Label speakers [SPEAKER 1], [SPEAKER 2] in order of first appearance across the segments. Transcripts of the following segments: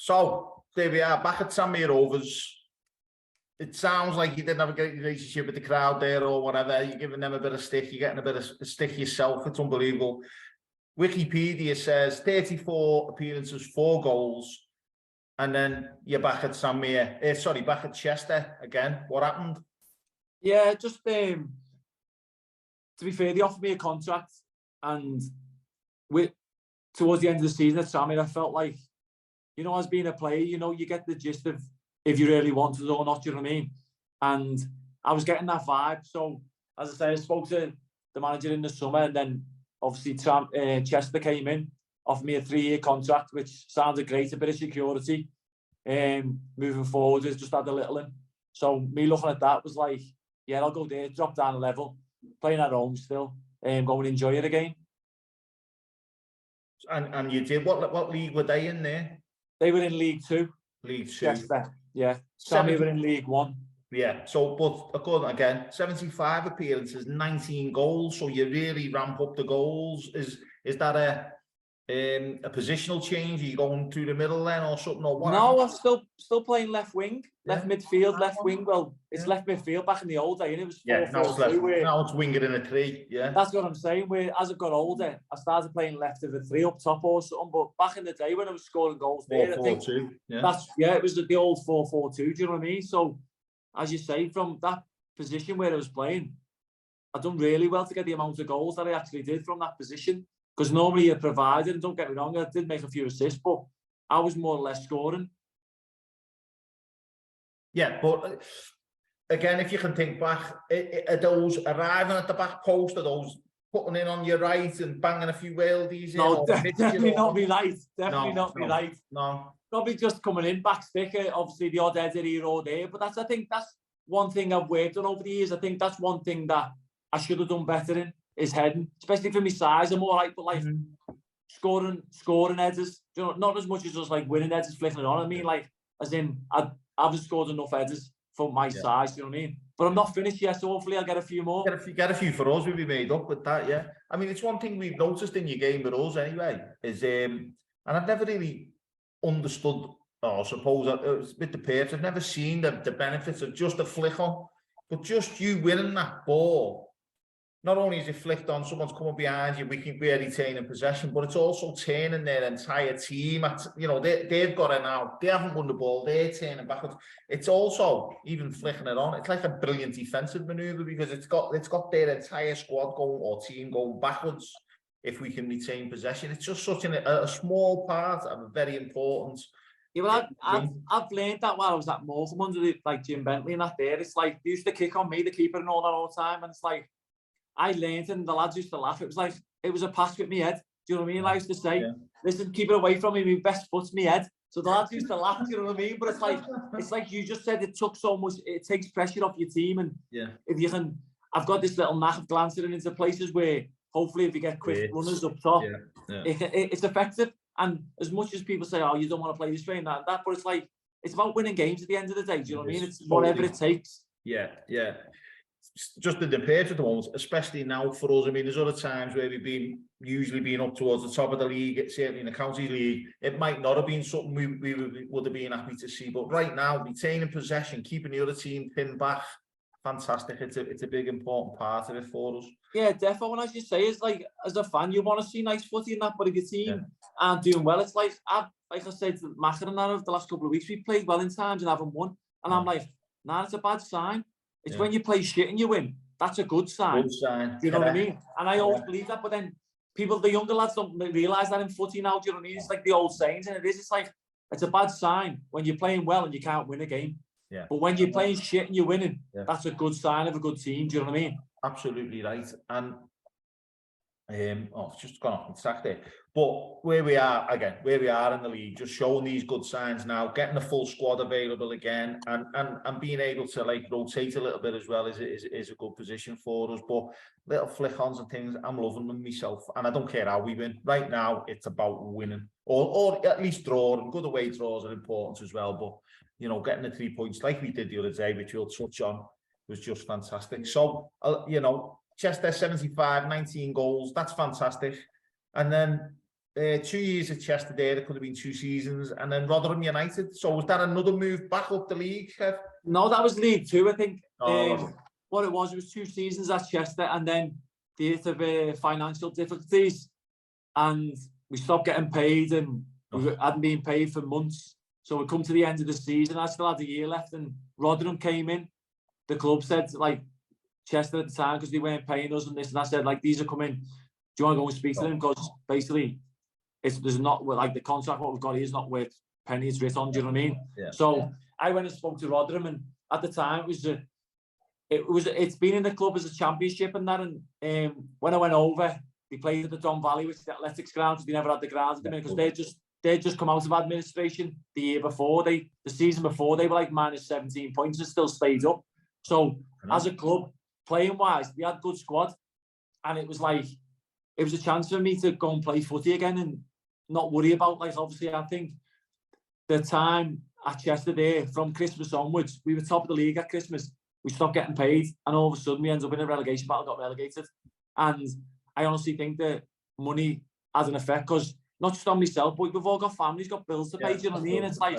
[SPEAKER 1] So there we are, back at Samir Rovers. It sounds like you didn't have a great relationship with the crowd there or whatever. You're giving them a bit of stick. You're getting a bit of stick yourself. It's unbelievable. Wikipedia says 34 appearances, 4 goals. And then you're back at back at Chester again. What happened?
[SPEAKER 2] Yeah, just to be fair, they offered me a contract, and towards the end of the season at Samir, I felt like, you know, as being a player, you know, you get the gist of if you really want it or not, you know what I mean? And I was getting that vibe. So, as I say, I spoke to the manager in the summer, and then obviously Chester came in, offered me a 3-year contract, which sounded great, a bit of security. Moving forward, is just had a little in. So, me looking at that was like, yeah, I'll go there, drop down a level, playing at home still, go and enjoy it again.
[SPEAKER 1] And you did. What league were they in there?
[SPEAKER 2] They were in League 2.
[SPEAKER 1] League 2.
[SPEAKER 2] Chester, yeah. Sammy were in League 1.
[SPEAKER 1] Yeah. So, but according again, 75 appearances, 19 goals. So you really ramp up the goals. Is that a positional change? Are you going through the middle then or something? Or what?
[SPEAKER 2] No, I'm still playing left wing, left midfield, left wing. Well, it's left midfield back in the old day, and it was 4-4-2.
[SPEAKER 1] Now it's winging in a 3. Yeah,
[SPEAKER 2] that's what I'm saying. Where as I got older, I started playing left of a 3 up top or something. But back in the day when I was scoring goals there, I think
[SPEAKER 1] 4-4-2.
[SPEAKER 2] It was the old 4-4-2. Do you know what I mean? So, as you say, from that position where I was playing, I done really well to get the amount of goals that I actually did from that position. Because normally you're providing, and don't get me wrong, I did make a few assists, but I was more or less scoring.
[SPEAKER 1] Yeah, but again, if you can think back, are those arriving at the back post, are those putting in on your right and banging a few worldies in?
[SPEAKER 2] No, definitely not me right. Definitely not me right.
[SPEAKER 1] No.
[SPEAKER 2] Probably just coming in, back sticker, obviously the odd header here or there, but I think that's one thing I've worked on over the years. I think that's one thing that I should have done better in. Is heading, especially for my size. I'm all right, but like scoring headers, you know, not as much as just like winning headers, flicking it on. I mean, like, as in, I haven't scored enough headers for my size, you know what I mean? But I'm not finished yet, so hopefully I'll get a few more.
[SPEAKER 1] Get a few for us, we'll be made up with that, yeah. I mean, it's one thing we've noticed in your game with us anyway, is, and I've never really understood, or I suppose, with the Perths, I've never seen the benefits of just a flick on, but just you winning that ball. Not only is it flicked on, someone's coming behind you, we can be retaining possession, but it's also turning their entire team. You know, they've got it now. They haven't won the ball. They're turning backwards. It's also even flicking it on. It's like a brilliant defensive maneuver because it's got their entire squad going or team going backwards. If we can retain possession, it's just such a small part of a very important.
[SPEAKER 2] Yeah, well, I've learned that while I was at Morecambe under like Jim Bentley and that there. It's like they used to kick on me, the keeper, and all that all the time, and it's like. I learned and the lads used to laugh. It was like, it was a pass with me head. Do you know what I mean? I used to say, listen, keep it away from me. My best foot's me head. So the lads used to laugh, do you know what I mean? But it's like you just said, it took so much, it takes pressure off your team. And if you can, I've got this little knack of glancing into places where hopefully if you get quick runners up top, it's effective. And as much as people say, oh, you don't want to play this way and that, but it's like, it's about winning games at the end of the day. Do you know what I mean? It's whatever it takes.
[SPEAKER 1] Yeah. Just in the Perths at the moment, especially now for us. I mean, there's other times where we've usually been up towards the top of the league, certainly in the county league. It might not have been something we would have been happy to see, but right now, retaining possession, keeping the other team pinned back, fantastic. It's a big important part of it for us.
[SPEAKER 2] Yeah, definitely. And as you say, it's like as a fan, you want to see nice footy in that, but if your team aren't doing well, it's like I said to Macker and that over the last couple of weeks, we played well in times and haven't won, and I'm like, nah, it's a bad sign. It's when you play shit and you win. That's a good sign.
[SPEAKER 1] Good sign.
[SPEAKER 2] Do you know what I mean? And I always believe that, but then the younger lads don't realise that in footy now. Do you know what I mean? It's like the old sayings, and it is. It's like, it's a bad sign when you're playing well and you can't win a game. Yeah. But when you're playing shit and you're winning, that's a good sign of a good team. Do you know what I mean?
[SPEAKER 1] Absolutely right. And it's just gone off the track there. But where we are in the league, just showing these good signs now, getting the full squad available again, and being able to like rotate a little bit as well is a good position for us. But little flick-ons and things, I'm loving them myself, and I don't care how we win. Right now, it's about winning, or at least drawing. Good away draws are important as well. But you know, getting the 3 points like we did the other day, which we'll touch on, was just fantastic. So you know, Chester 75, 19 goals, that's fantastic. And then 2 years at Chester there, it could have been 2 seasons, and then Rotherham United. So was that another move back up the league, Kev?
[SPEAKER 2] No, that was League Two, I think.
[SPEAKER 1] Oh.
[SPEAKER 2] What it was 2 seasons at Chester, and then due to financial difficulties, and we stopped getting paid, and we hadn't been paid for months. So we come to the end of the season. I still had a year left, and Rotherham came in. The club said, like, Chester at the time, because they weren't paying us and this, and I said, like, these are coming. Do you want to go and speak to them? Because basically, there's not, like, the contract what we've got here is not worth pennies written on. Do you know what I mean?
[SPEAKER 1] Yeah.
[SPEAKER 2] So I went and spoke to Rotherham, and at the time it's been in the club as a championship and that. And when I went over, they played at the Don Valley, which is the athletics ground. They never had the ground at the minute because they'd just come out of administration the year before. The season before, they were like minus 17 points and still stayed up. So as a club, playing wise, we had a good squad, and it was a chance for me to go and play footy again and not worry about, like, obviously I think the time at Chester there from Christmas onwards, we were top of the league at Christmas. We stopped getting paid, and all of a sudden we ended up in a relegation battle, got relegated. And I honestly think that money has an effect, because not just on myself, but we've all got families, got bills to pay. Do you know what I mean? It's like,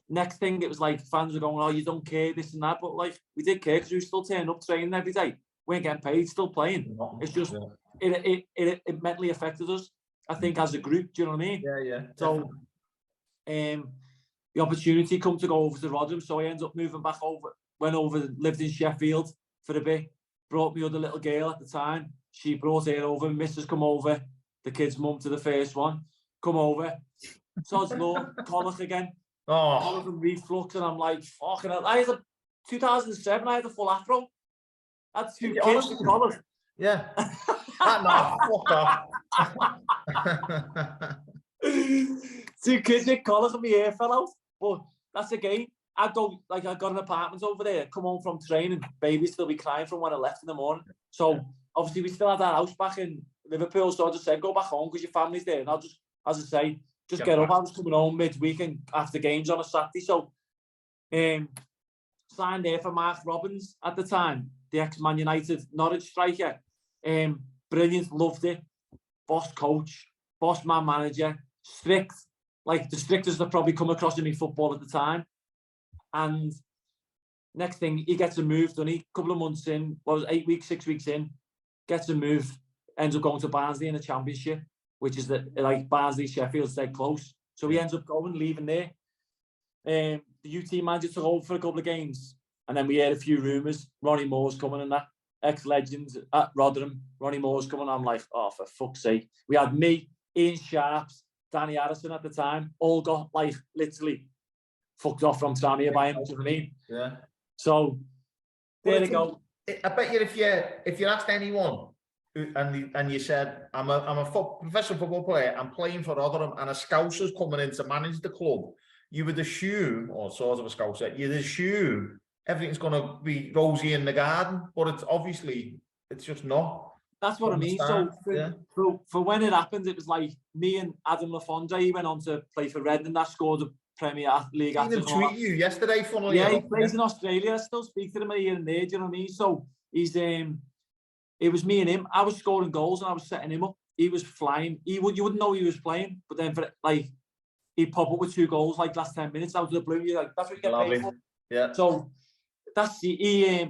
[SPEAKER 2] next thing, it was like fans were going, oh, you don't care, this and that. But like, we did care, because we were still turning up, training every day. We weren't getting paid, still playing. It's just, it mentally affected us, I think, as a group. Do you know what I mean?
[SPEAKER 1] Yeah.
[SPEAKER 2] So, the opportunity come to go over to Rotherham, so I ended up moving back over. Went over, lived in Sheffield for a bit. Brought me other little girl at the time. She brought her over. Mrs. come over. The kid's mum to the first one. Come over. Sod's law, colic again. Colic and reflux, and I'm like, fucking hell. I had 2007. I had a full afro. I had 2 kids with colic.
[SPEAKER 1] Yeah. Fuck off.
[SPEAKER 2] 2 kids with colic, and my hair fell out. But that's again. I got an apartment over there, come home from training, babies still be crying from when I left in the morning. So obviously we still had our house back in Liverpool, so I just said, go back home because your family's there. And I'll just, as I say, just get up. I was coming home midweek and after games on a Saturday. So signed there for Mark Robbins at the time, the ex-Man United Norwich striker. Brilliant, loved it. Boss coach, boss man manager, strict, like the strictest I've probably come across in my football at the time. And next thing, he gets a move, doesn't he? A couple of months in, 8 weeks, 6 weeks in, gets a move, ends up going to Barnsley in the Championship, which is like Barnsley, Sheffield's dead close. So he ends up leaving there. The UT manager took over for a couple of games, and then we heard a few rumours. Ronnie Moore's coming and that. Ex-legends at Rotherham. Ronnie Moore's coming. I'm like, oh, for fuck's sake. We had me, Ian Sharps, Danny Harrison at the time, all got like literally fucked off from Samia by him. Do you know what I mean?
[SPEAKER 1] Yeah.
[SPEAKER 2] So there you go.
[SPEAKER 1] I bet you if you asked anyone and you said, I'm a professional football player, I'm playing for Rotherham, and a Scouser's coming in to manage the club, you would assume, or sort of a Scouser, you'd assume everything's going to be rosy in the garden, but it's just not.
[SPEAKER 2] That's what I mean. So for when it happened, it was like me and Adam Lafondre. He went on to play for Reading, that scored the Premier League.
[SPEAKER 1] I didn't tweet you yesterday, funnily
[SPEAKER 2] enough. He plays in Australia. I still speak to him here and there. Do you know what I mean? So he's it was me and him. I was scoring goals and I was setting him up. He was flying. You wouldn't know he was playing, but then he'd pop up with 2 goals like last 10 minutes out of the blue. You're like, that's what you get paid for.
[SPEAKER 1] Yeah.
[SPEAKER 2] So that's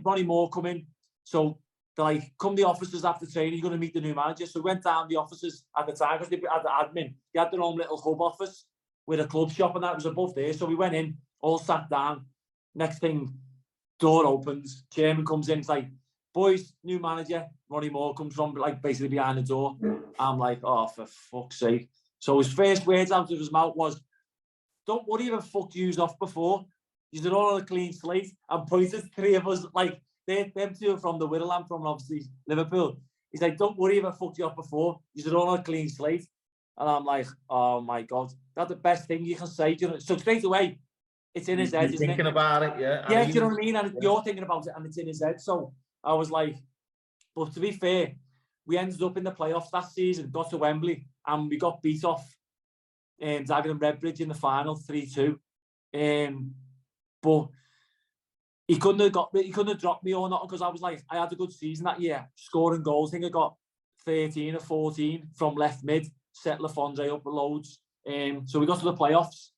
[SPEAKER 2] Ronnie Moore coming. So they're like, come the officers after training, you're going to meet the new manager. So we went down the officers at the time because they had the admin. They had their own little hub office with a club shop, and that was above there. So we went in, all sat down. Next thing, door opens, chairman comes in, it's like, boys, new manager. Ronnie Moore comes from like basically behind the door. I'm like, oh, for fuck's sake. So his first words out of his mouth was, don't worry if I fucked yous off before. You're all on a clean slate. And pointed 3 of us, like, them 2 are from the Whittle, I'm from obviously Liverpool. He's like, don't worry if I fucked you off before. You're all on a clean slate. And I'm like, oh my God, that's the best thing you can say. Do you know? So straight away, it's in his head, isn't it?
[SPEAKER 1] Thinking about it, yeah.
[SPEAKER 2] Yeah, do you know what I mean? And you're thinking about it, and it's in his head. So I was like, but to be fair, we ended up in the playoffs that season, got to Wembley, and we got beat off Dagenham Redbridge in the final 3-2. But he couldn't have dropped me or not, because I was like, I had a good season that year, scoring goals. I think I got 13 or 14 from left mid. set Lafondre up with loads. So we got to the playoffs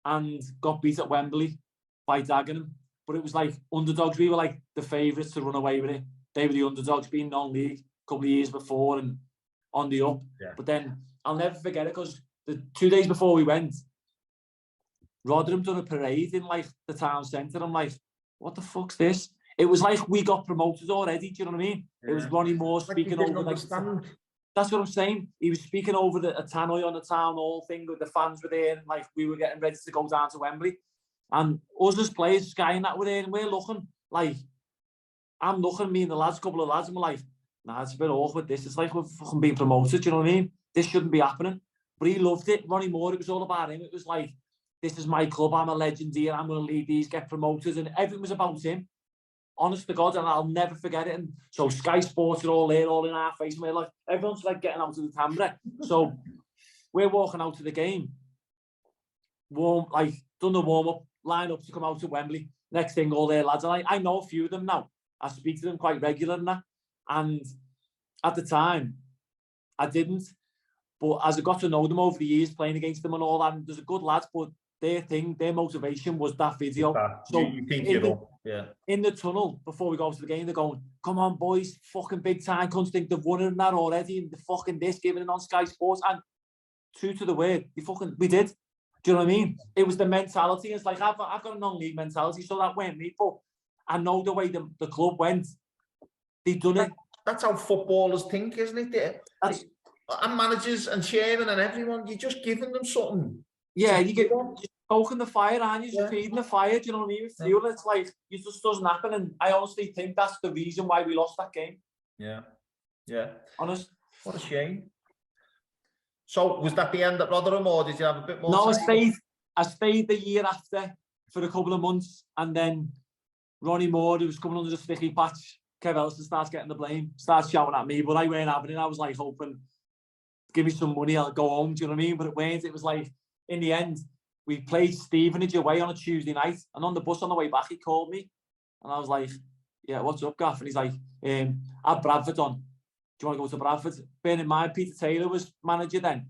[SPEAKER 2] and got beat at Wembley by Dagenham. But it was like underdogs. We were like the favourites to run away with it. They were the underdogs, being non-league a couple of years before and on the up.
[SPEAKER 1] Yeah.
[SPEAKER 2] But then I'll never forget it because the 2 days before we went, Rotherham done a parade in like the town centre. I'm like, what the fuck's this? It was like we got promoted already. Do you know what I mean? Yeah. It was Ronnie Moore speaking over like. That's what I'm saying. He was speaking over a tannoy on the town hall thing with the fans were there, and like we were getting ready to go down to Wembley, and us as players, Sky and that were there, and we're looking like I'm looking, me and the lads, a couple of lads, and we're like, nah, it's a bit awkward. This it's like we're fucking being promoted. Do you know what I mean? This shouldn't be happening. But he loved it. Ronnie Moore, it was all about him. It was like, this is my club. I'm a legend here. I'm going to lead these, get promoted, and everything was about him. Honest to God, and I'll never forget it. And so Sky Sports are all there, all in our face, and we're like, everyone's like getting out of the camera. So we're walking out to the game, done the warm up, line up to come out to Wembley. Next thing, all their lads, and I know a few of them now. I speak to them quite regular and that. And at the time, I didn't. But as I got to know them over the years, playing against them and all that, and there's a good lads, but their motivation was that video. So
[SPEAKER 1] you think you're up, yeah.
[SPEAKER 2] In the tunnel before we go to the game, they're going, "Come on, boys, fucking big time. Cunts think they've won it and that already, and the fucking this, giving it on Sky Sports." And true to the word, we did. Do you know what I mean? It was the mentality. It's like I've got a non-league mentality, so that weren't me. But I know the way the club went. They've done it.
[SPEAKER 1] That's how footballers think, isn't it? And managers and chairman and everyone, you're just giving them something.
[SPEAKER 2] Yeah, you're poking the fire, aren't you? Just feeding the fire. Do you know what I mean? With fuel, it's like it just doesn't happen. And I honestly think that's the reason why we lost that game.
[SPEAKER 1] Yeah, yeah.
[SPEAKER 2] Honest.
[SPEAKER 1] What a shame. So was that the end at Rotherham, or did you have a bit more?
[SPEAKER 2] No, I stayed the year after for a couple of months, and then Ronnie Moore, who was coming under the sticky patch, Kev Ellison starts getting the blame, starts shouting at me, but I weren't having it. I was like hoping, give me some money, I'll go home. Do you know what I mean? But it weren't. It was like, in the end, we played Stevenage away on a Tuesday night, and on the bus on the way back, he called me, and I was like, yeah, what's up, Gaff? And he's like, I had Bradford on. Do you want to go to Bradford? Bearing in mind, Peter Taylor was manager then.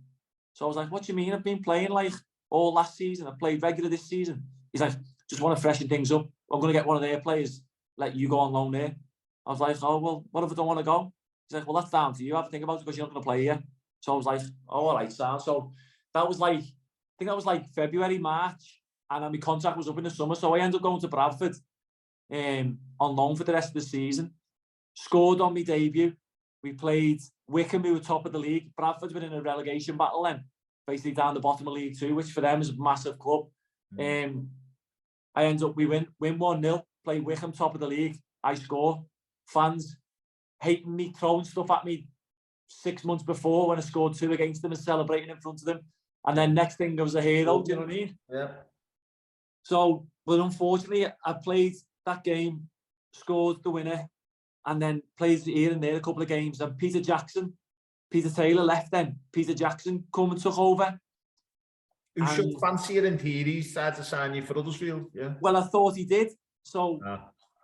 [SPEAKER 2] So I was like, what do you mean? I've been playing like all last season. I've played regular this season. He's like, just want to freshen things up. I'm going to get one of their players, let you go on loan there. I was like, oh, well, what if I don't want to go? He's like, well, that's down to you. Have to think about it because you're not going to play here. So I was like, oh, all right, Sam. So that was like, I think that was like February, March. And then my contract was up in the summer. So I ended up going to Bradford on loan for the rest of the season. Scored on my debut. We played Wycombe, who were top of the league. Bradford's been in a relegation battle then, basically down the bottom of League Two, which for them is a massive club. I end up, we win 1-0, play Wycombe top of the league. I score. Fans hating me, throwing stuff at me 6 months before when I scored 2 against them and celebrating in front of them. And then next thing, I was a hero, do you know what I mean?
[SPEAKER 1] Yeah.
[SPEAKER 2] So, but unfortunately, I played that game, scored the winner, and then plays here and there a couple of games. And Peter Taylor left then. Peter Jackson come and took over.
[SPEAKER 1] Who should fancy it in theory, started to sign you for Huddersfield? Yeah.
[SPEAKER 2] Well, I thought he did. So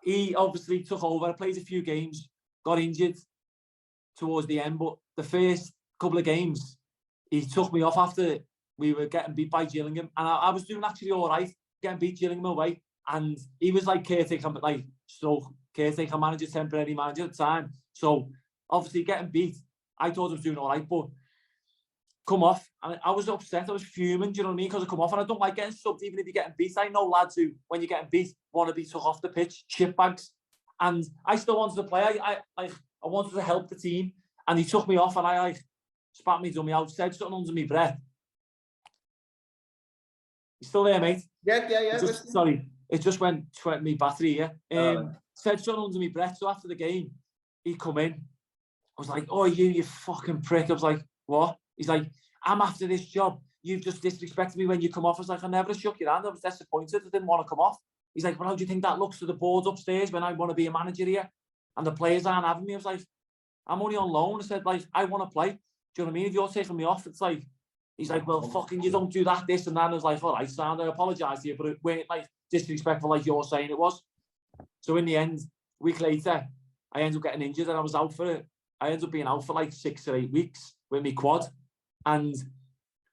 [SPEAKER 2] he obviously took over. I played a few games, got injured towards the end, but the first couple of games, he took me off after we were getting beat by Gillingham. And I was doing actually all right, getting beat Gillingham away. And he was like caretaker manager, temporary manager at the time. So obviously getting beat, I thought I was doing all right, but come off, and I was upset, I was fuming, do you know what I mean? Because I come off, and I don't like getting subbed even if you're getting beat. I know lads who, when you're getting beat, want to be took off the pitch, shitbags. And I still wanted to play. I wanted to help the team, and he took me off, and I spat me dummy out, said something under my breath. You still there, mate?
[SPEAKER 1] Yeah.
[SPEAKER 2] Sorry, it just went me battery, yeah. Said something under my breath, so after the game, he come in. I was like, oh, you fucking prick. I was like, what? He's like, I'm after this job. You've just disrespected me when you come off. I was like, I never shook your hand. I was disappointed. I didn't want to come off. He's like, well, how do you think that looks to the boards upstairs when I want to be a manager here? And the players aren't having me. I was like, I'm only on loan. I said, like, I want to play. Do you know what I mean? If you're taking me off, it's like, he's like, well, fucking, you don't do that, this and that. And I was like, all right, Sam, I apologise to you, but it weren't like disrespectful like you're saying it was. So in the end, a week later, I ended up getting injured and I was out for it. I ended up being out for like 6 or 8 weeks with my quad. And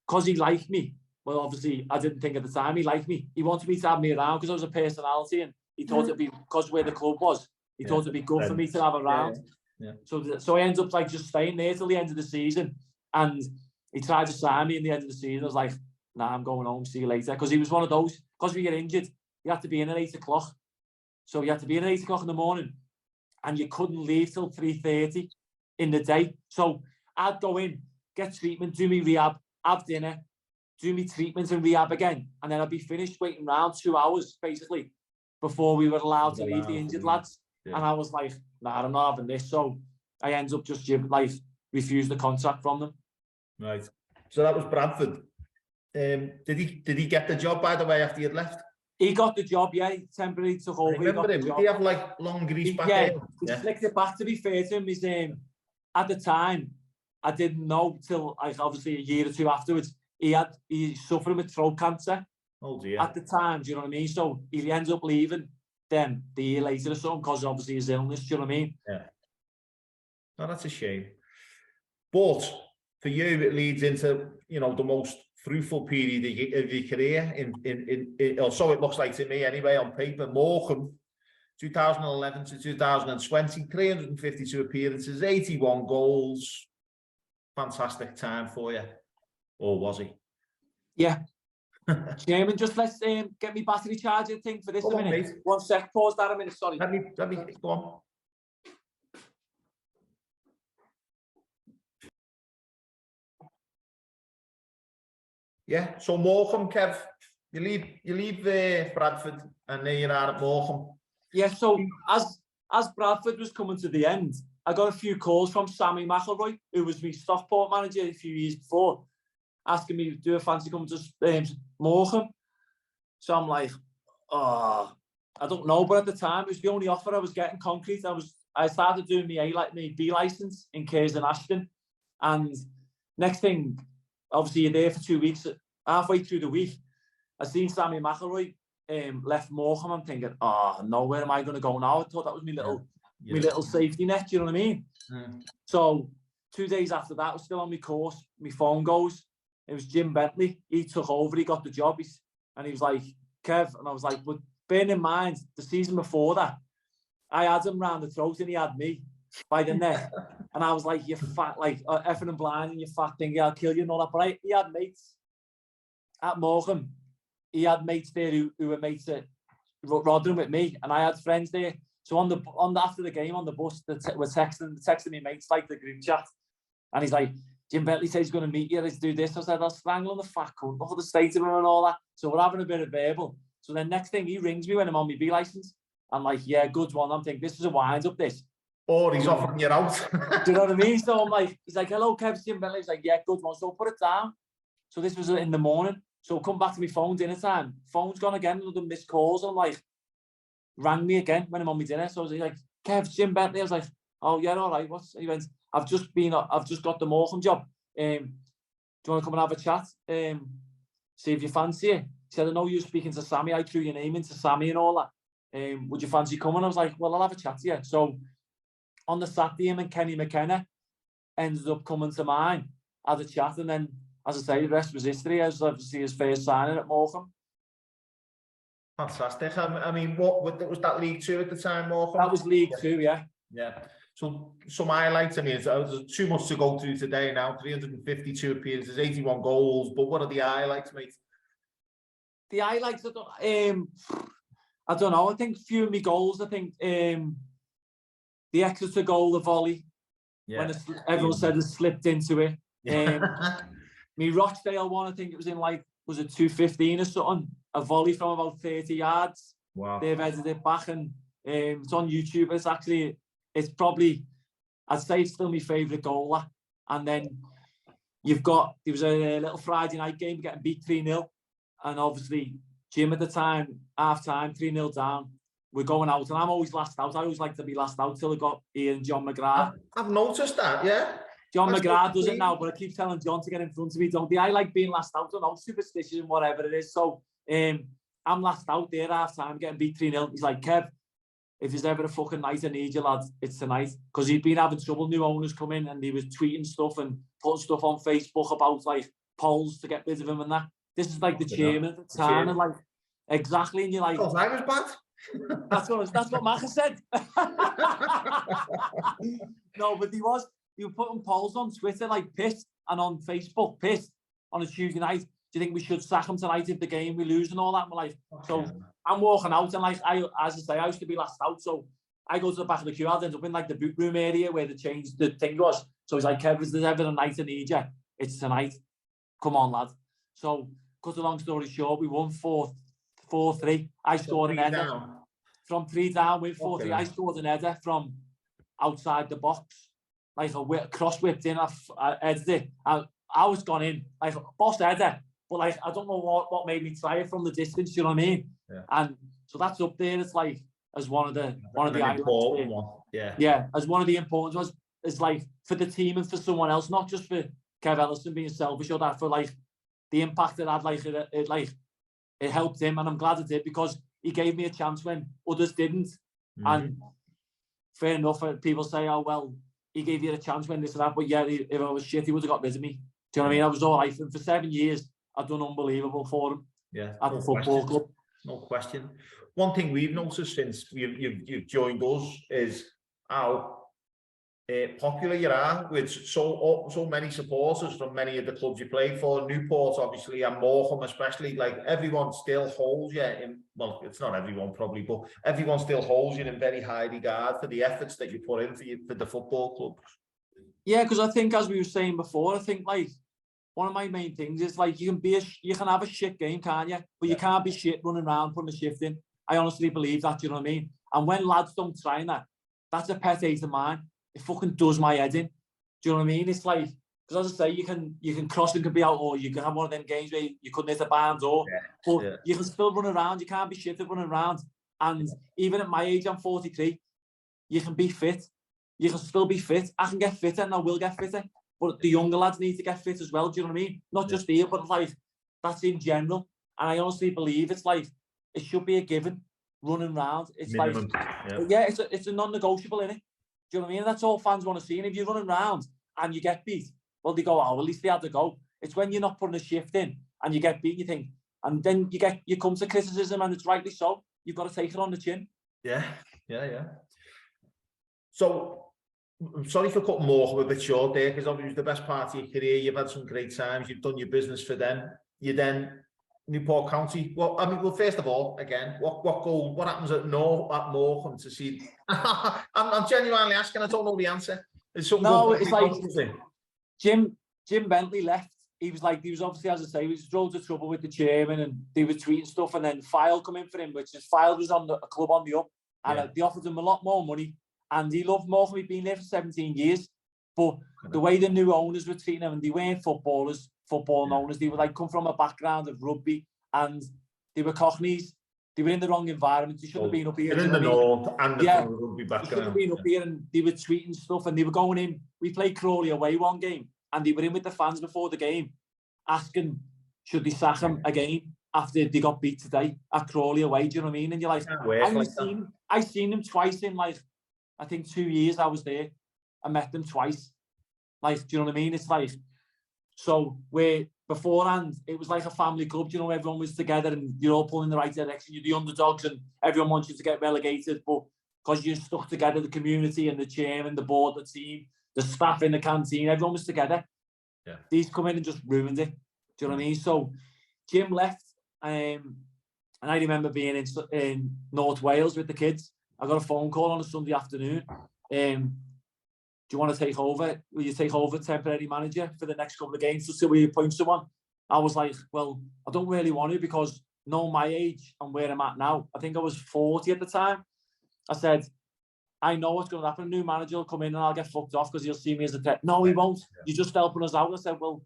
[SPEAKER 2] because he liked me, well, obviously, I didn't think at the time he liked me. He wanted me to have me around because I was a personality, and he thought it'd be, because where the club was, he thought it'd be good for me to have around. So I ended up like just staying there till the end of the season. And he tried to sign me in the end of the season. I was like, nah, I'm going home, see you later. Because he was one of those, because we get injured, you had to be in at 8 o'clock. So you had to be in at 8 o'clock in the morning, and you couldn't leave till 3:30 in the day. So I'd go in, get treatment, do me rehab, have dinner, do me treatment and rehab again, and then I'd be finished waiting around 2 hours, basically, before we were allowed to leave the injured lads. And I was like, nah, I'm not having this. So I ended up just like refused the contract from them.
[SPEAKER 1] Right. So that was Bradford. Did he get the job, by the way, after you'd left?
[SPEAKER 2] He got the job, yeah. He temporarily took over.
[SPEAKER 1] I remember him. Did he have like long grease back
[SPEAKER 2] hair? He flicked it back, to be fair to him. He's, at the time, I didn't know till like obviously a year or two afterwards, he suffered with throat cancer.
[SPEAKER 1] Oh dear.
[SPEAKER 2] At the time, do you know what I mean? So he ends up leaving them the year later or something because obviously his illness, do you know what I mean?
[SPEAKER 1] Yeah. No, that's a shame. But for you, it leads into, you know, the most fruitful period of your career, or so it looks like to me anyway, on paper. Morecambe, 2011 to 2020, 352 appearances, 81 goals. Fantastic time for you. Or was he?
[SPEAKER 2] Yeah. Chairman, just let's get me battery charging thing for this a minute. Mate. 1 sec, pause that a minute, sorry.
[SPEAKER 1] Let me go on. Yeah, so Morecambe, Kev, you leave Bradford, and there you are at Morecambe.
[SPEAKER 2] Yeah, so as Bradford was coming to the end, I got a few calls from Sammy McElroy, who was my Stockport manager a few years before, asking me, do I fancy coming to Morecambe? So I'm like, oh, I don't know. But at the time, it was the only offer I was getting concrete. I started doing my B license in Cairns and Ashton. And next thing, obviously you're there for 2 weeks. Halfway through the week, I seen Sammy McElroy left Morecambe. I'm thinking, oh no, where am I going to go now? I thought that was my little safety net. You know what I mean? So 2 days after that, I was still on my course. My phone goes. It was Jim Bentley. He took over. He got the job. And he was like, Kev, and I was like, but bearing in mind the season before that, I had him round the throat and he had me by the neck. And I was like, you fat, like effing and blind, and you fat thing, I'll kill you and all that. But he had mates at Morecambe. He had mates there who were mates at Rotherham with me, and I had friends there. So after the game on the bus, we're texting me mates like the group chat, and he's like, Jim Bentley says he's going to meet you. Let's do this. I said, I'll strangle the fat cunt. Look at the state of him and all that. So we're having a bit of verbal. So then next thing, he rings me when I'm on my B license. I'm like, yeah, good one. I'm thinking, this is a wind up, this.
[SPEAKER 1] Or he's offering you out.
[SPEAKER 2] Do you know what I mean? So I'm like, he's like, hello, Kev, Jim Bentley. He's like, yeah, good one. So put it down. So this was in the morning. So come back to my phone dinner time. Phone's gone again. Another missed calls. I'm like, rang me again when I'm on my dinner. So I was like, Kev, Jim Bentley. I was like, oh yeah, all right. He went, I've just got the Morecambe job. Do you want to come and have a chat? See if you fancy it. He said, I know you're speaking to Sammy. I threw your name into Sammy and all that. Would you fancy coming? I was like, well, I'll have a chat to you. So on the Saturday, him and Kenny McKenna ended up coming to mine, had a chat, and then, as I say, the rest was history. As obviously his first signing at Morecambe.
[SPEAKER 1] Fantastic. I mean, what was that League Two at the time, Morecambe?
[SPEAKER 2] That was League Two, yeah.
[SPEAKER 1] Yeah. So some highlights. I mean, there's too much to go through today now. 352 appearances, 81 goals. But what are the highlights, mate?
[SPEAKER 2] The highlights, I don't know. I think a few of my goals. I think the Exeter goal, the volley, when everyone said it slipped into it. Me Rochdale one, I think it was in was it 215 or something? A volley from about 30 yards.
[SPEAKER 1] Wow.
[SPEAKER 2] They've edited it back, and it's on YouTube. It's probably, I'd say it's still my favourite goal. And then there was a little Friday night game getting beat 3-0. And obviously, Jim at the time, half-time, 3-0 down. We're going out, and I'm always last out. I always like to be last out till I got Ian John McGrath.
[SPEAKER 1] I've noticed that, yeah.
[SPEAKER 2] John McGrath does it now, but I keep telling John to get in front of me. Don't be? I like being last out. I don't know, superstitious and whatever it is. So I'm last out there half-time, getting beat 3-0. He's like, Kev, if there's ever a fucking night I need you, lad, it's tonight. Because he'd been having trouble, new owners come in, and he was tweeting stuff and putting stuff on Facebook about like polls to get rid of him and that. This is like the chairman at the time, and like exactly, and you're like,
[SPEAKER 1] I was bad.
[SPEAKER 2] that's what Macca said. No, but he was putting polls on Twitter like pissed, and on Facebook pissed on a Tuesday night. Do you think we should sack him tonight if the game we lose and all that? And we're like, so I'm walking out, and like as I say, I used to be last out, so I go to the back of the queue. I'd end up in like the boot room area where the thing was. So he's like, Kev, is there ever a night I need you? It's tonight. Come on, lad. So cut a long story short, we won 4-3. I scored an header from 3 down with 4-3. I scored an header from outside the box, like a cross whipped in. I headed it. I was gone in, like boss header, but like I don't know what made me try it from the distance. You know what I mean? Yeah. And so that's up there. It's like as one of the important one. Yeah, as one of the important ones. It's like for the team and for someone else, not just for Kev Ellison being selfish or that, for like the impact it had. Like it helped him, and I'm glad it did, because he gave me a chance when others didn't. And fair enough, people say, oh well, he gave you a chance when this and that, but yeah, if I was shit, he would have got rid of me. Do you know what I mean? I was all right, and for 7 years I've done unbelievable for him. Yeah, at the football club.
[SPEAKER 1] No question. One thing we've noticed since you've joined us is how popular you are with so many supporters from many of the clubs you played for. Newport, obviously, and Morecambe especially. Like everyone still holds you in. Well, it's not everyone probably, but everyone still holds you in very high regard for the efforts that you put in for the football club.
[SPEAKER 2] Yeah, because I think, as we were saying before, I think like one of my main things is like you can have a shit game, can't you? But you can't be shit running around putting a shift in. I honestly believe that. You know what I mean? And when lads don't try that, that's a pet hate of mine. It fucking does my head in. Do you know what I mean? It's like, because as I say, you can cross and can be out, or you can have one of them games where you couldn't hit the barn door, but you can still run around. You can't be shit at running around. And even at my age, I'm 43, you can be fit. You can still be fit. I can get fitter, and I will get fitter. But the younger lads need to get fit as well. Do you know what I mean? Not just here, but like that's in general. And I honestly believe it's like it should be a given. Running around, it's minimum, like it's a non-negotiable, innit? Do you know what I mean? That's all fans want to see. And if you're running around and you get beat, well, they go, oh, well, at least they had to go. It's when you're not putting a shift in and you get beat, you think, and then you come to criticism, and it's rightly so. You've got to take it on the chin. Yeah.
[SPEAKER 1] So, I'm sorry for cutting Morecambe a bit short there, because obviously the best part of your career, you've had some great times, you've done your business for them. You then Newport County. Well, I mean, first of all, again, what happens at Morecambe to see? I'm genuinely asking. I don't know the answer.
[SPEAKER 2] It's like Jim Bentley left. He was obviously, as I say, he was loads of trouble with the chairman, and they were tweeting stuff, and then File come in for him, which is File was on a club on the up, and they offered him a lot more money, and he loved Morecambe. He'd been there for 17 years, but the way the new owners were treating him, and they weren't football owners, they were like come from a background of rugby, and they were Cockneys. They were in the wrong environment. They shouldn't have been up here.
[SPEAKER 1] In the north and the rugby background. They shouldn't have been up here, and they were tweeting stuff, and they were going in. We played Crawley away one game, and they were in with the fans before the game, asking should they sack him again after they got beat today at Crawley away. Do you know what I mean? And you're like, I've seen them twice in like, I think 2 years I was there. I met them twice. Like, do you know what I mean? It's like, so where beforehand it was like a family club. You know, everyone was together and you're all pulling in the right direction. You're the underdogs and everyone wants you to get relegated, but because you're stuck together, the community and the chairman, the board, the team, the staff in the canteen, everyone was together. Yeah. These come in and just ruined it. Do you know what I mean? So Jim left, and I remember being in North Wales with the kids. I got a phone call on a Sunday afternoon. Do you want to take over? Will you take over temporary manager for the next couple of games until we appoint someone? I was like, well, I don't really want to, because knowing my age and where I'm at now, I think I was 40 at the time. I said, I know what's going to happen. A new manager will come in and I'll get fucked off because he'll see me as a threat. No, he won't. You're just helping us out. I said, well,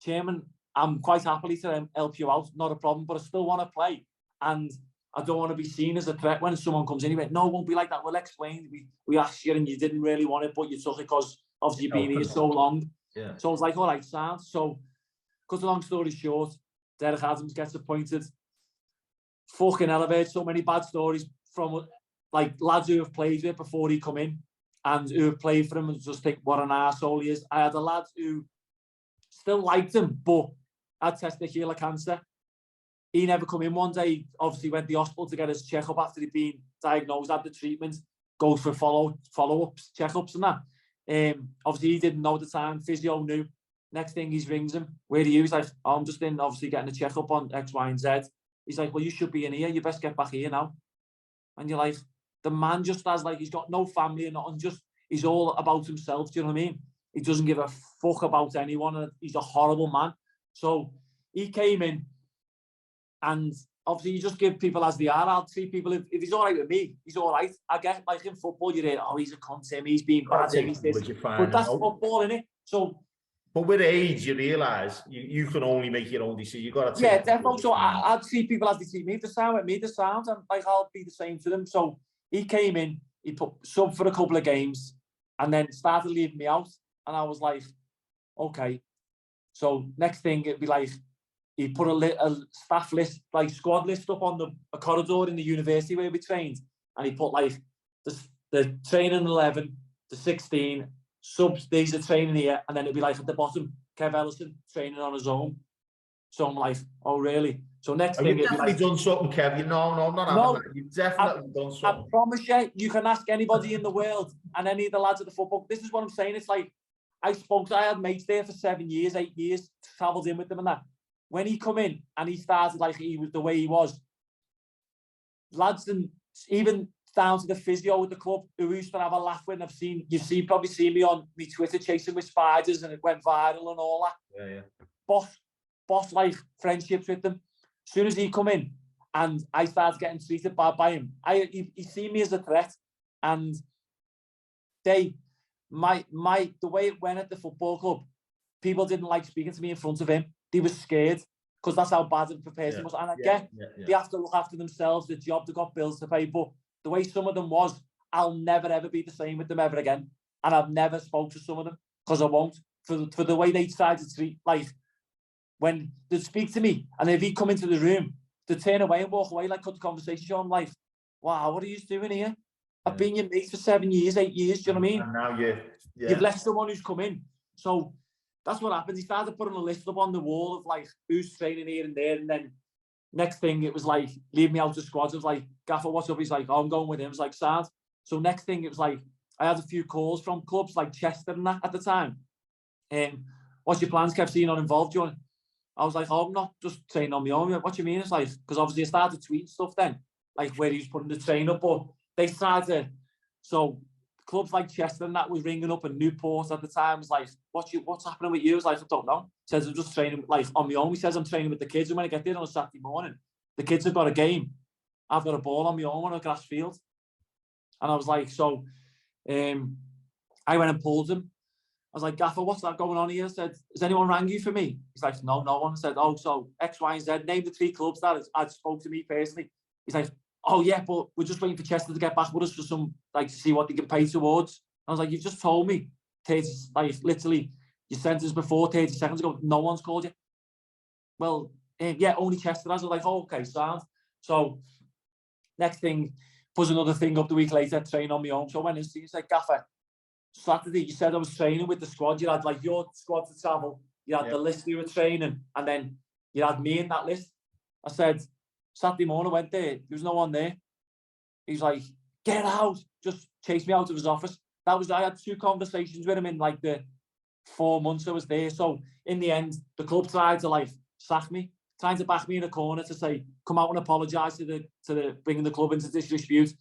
[SPEAKER 1] Chairman, I'm quite happily to help you out. Not a problem, but I still want to play. And I don't want to be seen as a threat when someone comes in. He went, no, it won't be like that. We'll explain. We asked you and you didn't really want it, but you took it because obviously you've been here so long. Yeah. So I was like, all right, sound. So, cut the long story short, Derek Adams gets appointed. Fucking hell, I've heard so many bad stories from
[SPEAKER 2] like lads who have played with before he come in and who have played for him and just think what an arsehole he is. I had a lad who still liked him, but had testicular cancer. He never come in one day. Obviously went to the hospital to get his checkup after he'd been diagnosed, had the treatment, goes for follow-ups, checkups and that. Obviously he didn't know at the time, physio knew. Next thing he rings him, where are you? He's like, oh, I'm just in, obviously getting a checkup on X, Y, and Z. He's like, well, you should be in here. You best get back here now. And you're like, the man just has like, he's got no family and nothing, just, he's all about himself. Do you know what I mean? He doesn't give a fuck about anyone. And he's a horrible man. So he came in and obviously you just give people as they are. I'll treat people, if he's all right with me, he's all right. I get like in football, you're oh, he's a cunt, him, he's been bad, he's this. But that's football, innit? So,
[SPEAKER 1] but with age, you realise you can only make your own decision. You got to
[SPEAKER 2] take definitely. So I treat people as they treat me. If they sound with me, they sound, and like I'll be the same to them. So he came in, he put sub for a couple of games, and then started leaving me out. And I was like, okay. So next thing it'd be like he put a staff list, like squad list, up on a corridor in the university where we trained, and he put like the training 11, the 16. Subs, these are training here, and then it'd be like at the bottom, Kev Ellison training on his own. So I'm like, oh really? So next thing,
[SPEAKER 1] you've definitely done something, Kev. No, not having that. You've definitely done something.
[SPEAKER 2] I promise you can ask anybody in the world and any of the lads at the football. This is what I'm saying. It's like I had mates there for 7 years, 8 years, travelled in with them and that. When he come in and he started like he was the way he was, lads, and even down to the physio at the club who used to have a laugh with, and you've probably seen me on my Twitter chasing with spiders and it went viral and all that.
[SPEAKER 1] Yeah.
[SPEAKER 2] Boss like friendships with them. As soon as he come in and I started getting treated by him, he seen me as a threat, and the way it went at the football club, people didn't like speaking to me in front of him. They were scared because that's how bad of a person was. And I get they have to look after themselves, the job, they got bills to pay, but the way some of them was, I'll never ever be the same with them ever again. And I've never spoke to some of them because I won't, for the way they try to treat, like when they speak to me and if he come into the room, to turn away and walk away, like cut the conversation. I'm like, wow, what are you doing here? I've been your mate for 7 years, 8 years, do you know what I mean?
[SPEAKER 1] And now
[SPEAKER 2] you've left someone who's come in. So that's what happened. He started putting a list up on the wall of like who's training here and there, and then next thing, it was like, leave me out of squads. It was like, Gaffer, what's up? He's like, oh, I'm going with him. It was like, sad. So next thing, it was like, I had a few calls from clubs like Chester and that at the time. What's your plans, Kev? Seeing not involved, John? I was like, oh, I'm not just training on my own. What do you mean? It's like, because obviously I started tweeting stuff then, like where he was putting the train up, but they started. So clubs like Chester and that was ringing up, and Newport at the time was like, what's happening with you? I was like, I don't know. He says, I'm just training like on my own. He says, I'm training with the kids. And when I get there on a Saturday morning, the kids have got a game. I've got a ball on my own on a grass field. And I was like, so I went and pulled him. I was like, Gaffer, what's that going on here? I said, has anyone rang you for me? He's like, no one. I said, oh, so X, Y, and Z, name the 3 clubs that had spoke to me personally. He's like, oh yeah, but we're just waiting for Chester to get back with us for some, like, to see what they can pay towards. I was like, you've just told me 30, like, literally, your sentence before 30 seconds ago, no one's called you. Well, yeah, only Chester has. I was like, oh, okay, sound. So next thing, was another thing up the week later, train on my own. So I went and see, he's like, Gaffer, Saturday, you said I was training with the squad. You had like your squad to travel. You had the list you were training, and then you had me in that list. I said, Saturday morning, I went there. There was no one there. He's like, get out. Just chased me out of his office. I had 2 conversations with him in like the 4 months I was there. So in the end, the club tried to like sack me, trying to back me in a corner to say, come out and apologise to the bringing the club into dispute.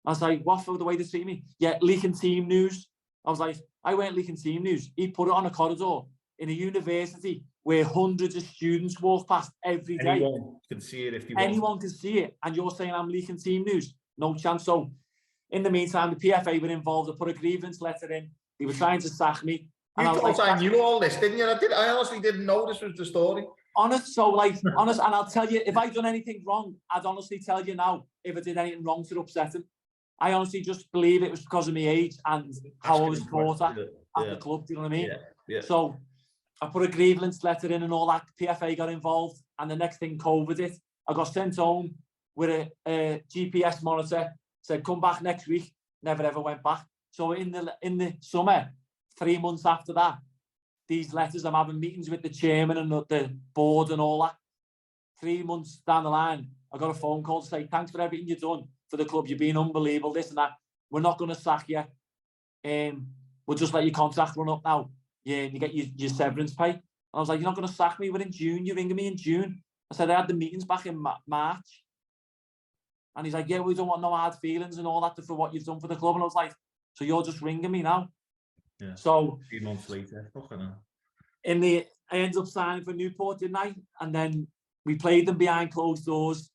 [SPEAKER 2] I was like, what, for the way they treat me? Yeah, leaking team news. I was like, I weren't leaking team news. He put it on a corridor in a university where hundreds of students walk past every day.
[SPEAKER 1] Anyone can see it if you want.
[SPEAKER 2] Anyone can see it. And you're saying I'm leaking team news? No chance. So in the meantime, the PFA were involved. I put a grievance letter in. They were trying to sack me.
[SPEAKER 1] And I knew all this, didn't you? I honestly didn't know this was the story.
[SPEAKER 2] Honest, and I'll tell you, if I'd done anything wrong, I'd honestly tell you now if I did anything wrong to upset him. I honestly just believe it was because of my age and how I was brought at the club, do you know what I mean?
[SPEAKER 1] Yeah.
[SPEAKER 2] So I put a grievance letter in and all that. PFA got involved, and the next thing, COVID hit. I got sent home with a GPS monitor said, come back next week. Never ever went back. So in the summer, 3 months after that, these letters, I'm having meetings with the chairman and the board and all that. 3 months down the line, I got a phone call to say, thanks for everything you've done for the club. You've been unbelievable, this and that. We're not going to sack you. We'll just let your contract run up now. Yeah, and you get your severance pay. And I was like, you're not going to sack me. We're in June. You're ringing me in June. I said, I had the meetings back in March. And he's like, yeah, we don't want no hard feelings and all that for what you've done for the club. And I was like, so you're just ringing me now?
[SPEAKER 1] Yeah.
[SPEAKER 2] So
[SPEAKER 1] 3 months later, I
[SPEAKER 2] ended up signing for Newport, didn't I? And then we played them behind closed doors.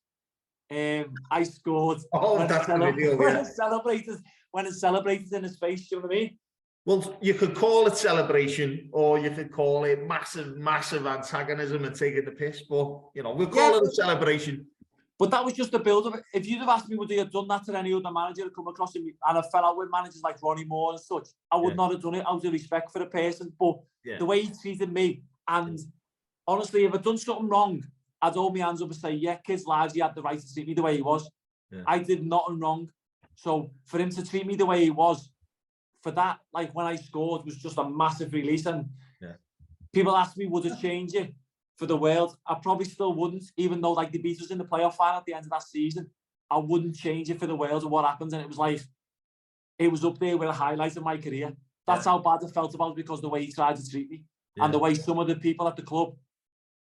[SPEAKER 2] I scored.
[SPEAKER 1] Oh, that's the video, yeah.
[SPEAKER 2] When it celebrated in his face, do you know what I mean?
[SPEAKER 1] Well, you could call it celebration, or you could call it massive antagonism and taking the piss. But you know, we'll call it a celebration.
[SPEAKER 2] But that was just the build of it. If you'd have asked me, would they have done that to any other manager to come across him, and I fell out with managers like Ronnie Moore and such, I would not have done it out of respect for the person. But the way he treated me, and honestly, if I'd done something wrong, I'd hold my hands up and say, yeah, kids' lives, he had the right to treat me the way he was. Yeah. I did nothing wrong. So for him to treat me the way he was, for that, like when I scored, was just a massive release. And people ask me, would it change it for the world? I probably still wouldn't, even though like they beat us in the playoff final at the end of that season. I wouldn't change it for the world of what happens. And it was like, it was up there with a highlight of my career. That's how bad I felt about it, because the way he tried to treat me and the way some of the people at the club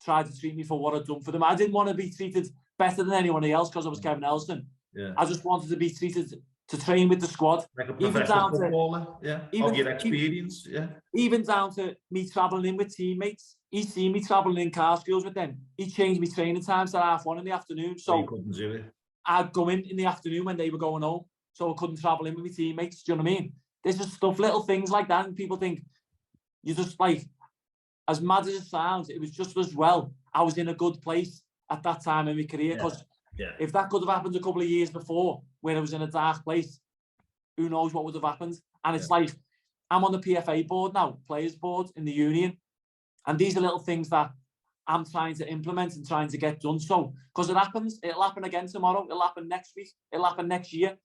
[SPEAKER 2] tried to treat me for what I'd done for them. I didn't want to be treated better than anyone else because I was Kevin Ellison. Yeah. I just wanted to be treated to train with the squad.
[SPEAKER 1] Like a professional footballer, of your experience,
[SPEAKER 2] Even down to me travelling in with teammates. He'd seen me travelling in car schools with them. He changed me training times to 1:30 in the afternoon. So
[SPEAKER 1] you couldn't do it.
[SPEAKER 2] I'd go in the afternoon when they were going home. So I couldn't travel in with my teammates. Do you know what I mean? There's just stuff, little things like that. And people think you just like, as mad as it sounds, it was just as well I was in a good place at that time in my career. Because if that could have happened a couple of years before, when I was in a dark place, who knows what would have happened? And it's like, I'm on the PFA board now, players board in the union. And these are little things that I'm trying to implement and trying to get done. So, because it happens, it'll happen again tomorrow, it'll happen next week, it'll happen next year.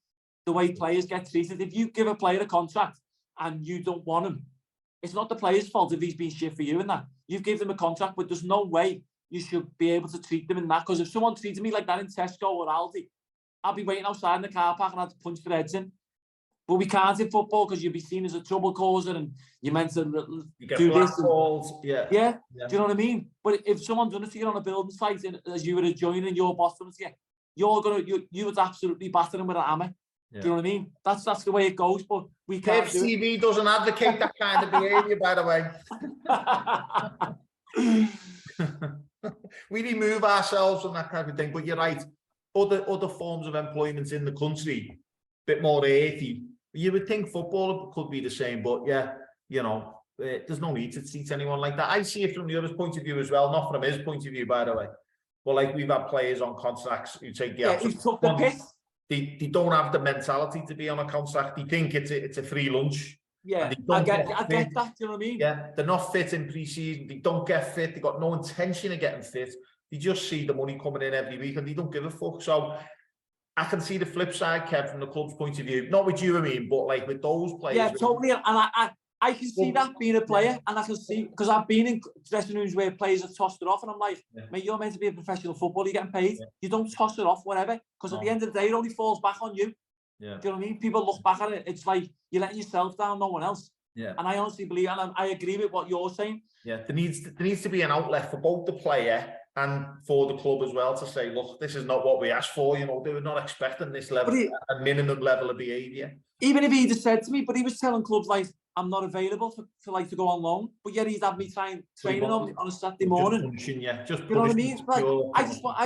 [SPEAKER 2] The way players get treated. If you give a player a contract and you don't want him, it's not the player's fault if he's been shit for you and that. You've given them a contract, but there's no way you should be able to treat them in that. Because if someone treated me like that in Tesco or Aldi, I'd be waiting outside in the car park and I'd punch their heads in. But we can't in football because you'll be seen as a trouble causer and you're meant to do this. Do you know what I mean? But if someone done it to you on a building site and as you were adjoining your boss done it to you, you would absolutely batter him with a hammer. Do you know what I mean? That's the way it goes. But we can't.
[SPEAKER 1] TV doesn't advocate that kind of behaviour, by the way. We remove ourselves from that type of thing. But you're right. Other forms of employment in the country, a bit more earthy. You would think football could be the same, but there's no need to treat anyone like that. I see it from the other's point of view as well, not from his point of view, by the way. But like we've had players on contracts who take the
[SPEAKER 2] who took the piss.
[SPEAKER 1] They don't have the mentality to be on a contract. They think it's a free lunch.
[SPEAKER 2] Yeah, I get that. Do you know what I mean?
[SPEAKER 1] Yeah, they're not fit in pre-season. They don't get fit. They've got no intention of getting fit. They just see the money coming in every week and they don't give a fuck. So I can see the flip side, Kev, from the club's point of view. Not with you, I mean, but like with those players.
[SPEAKER 2] Yeah, totally. And I can see that being a player, and I can see, because I've been in dressing rooms where players have tossed it off, and I'm like, mate, you're meant to be a professional footballer, you're getting paid. You don't toss it off, whatever, because at the end of the day, it only falls back on you. Do you know what I mean? People look back at it, it's like you're letting yourself down, no one else. And I honestly believe, and I agree with what you're saying. Yeah,
[SPEAKER 1] there needs to be an outlet for both the player and for the club as well to say, look, this is not what we asked for. You know, they were not expecting this level, a minimum level of behaviour.
[SPEAKER 2] Even if he'd have said to me, but he was telling clubs like, I'm not available for to go on loan, but yet he'd have me training on a Saturday morning.
[SPEAKER 1] Just punishing,
[SPEAKER 2] you know what I mean?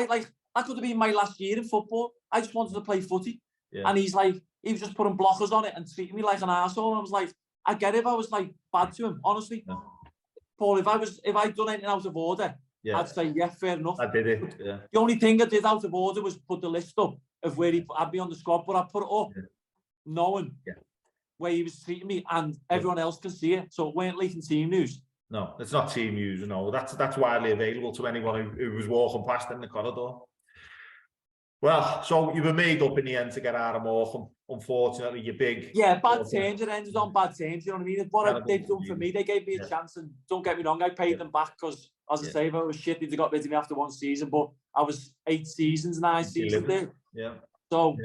[SPEAKER 2] Like, that could have been my last year in football. I just wanted to play footy, and he was just putting blockers on it and treating me like an arsehole. And I was like, I get it if I was like bad to him, honestly. Paul, if I'd done anything out of order, I'd say, yeah, fair enough.
[SPEAKER 1] I did it. Yeah.
[SPEAKER 2] The only thing I did out of order was put the list up of where he had me on the squad, but I put it up knowing where he was treating me, and everyone else can see it. So it weren't leaking team news.
[SPEAKER 1] No, it's not team news. No, that's widely available to anyone who was walking past in the corridor. Well, so you were made up in the end to get out of Morecambe. Unfortunately, you're big.
[SPEAKER 2] Yeah, bad terms. It ended on bad terms. You know what I mean? It's what they've done for
[SPEAKER 1] Terrible.
[SPEAKER 2] me. They gave me a chance, and don't get me wrong, I paid them back because, as I say, if I was shit, they got rid of me after one season. But I was 8 seasons, 9 seasons there.
[SPEAKER 1] Yeah.
[SPEAKER 2] So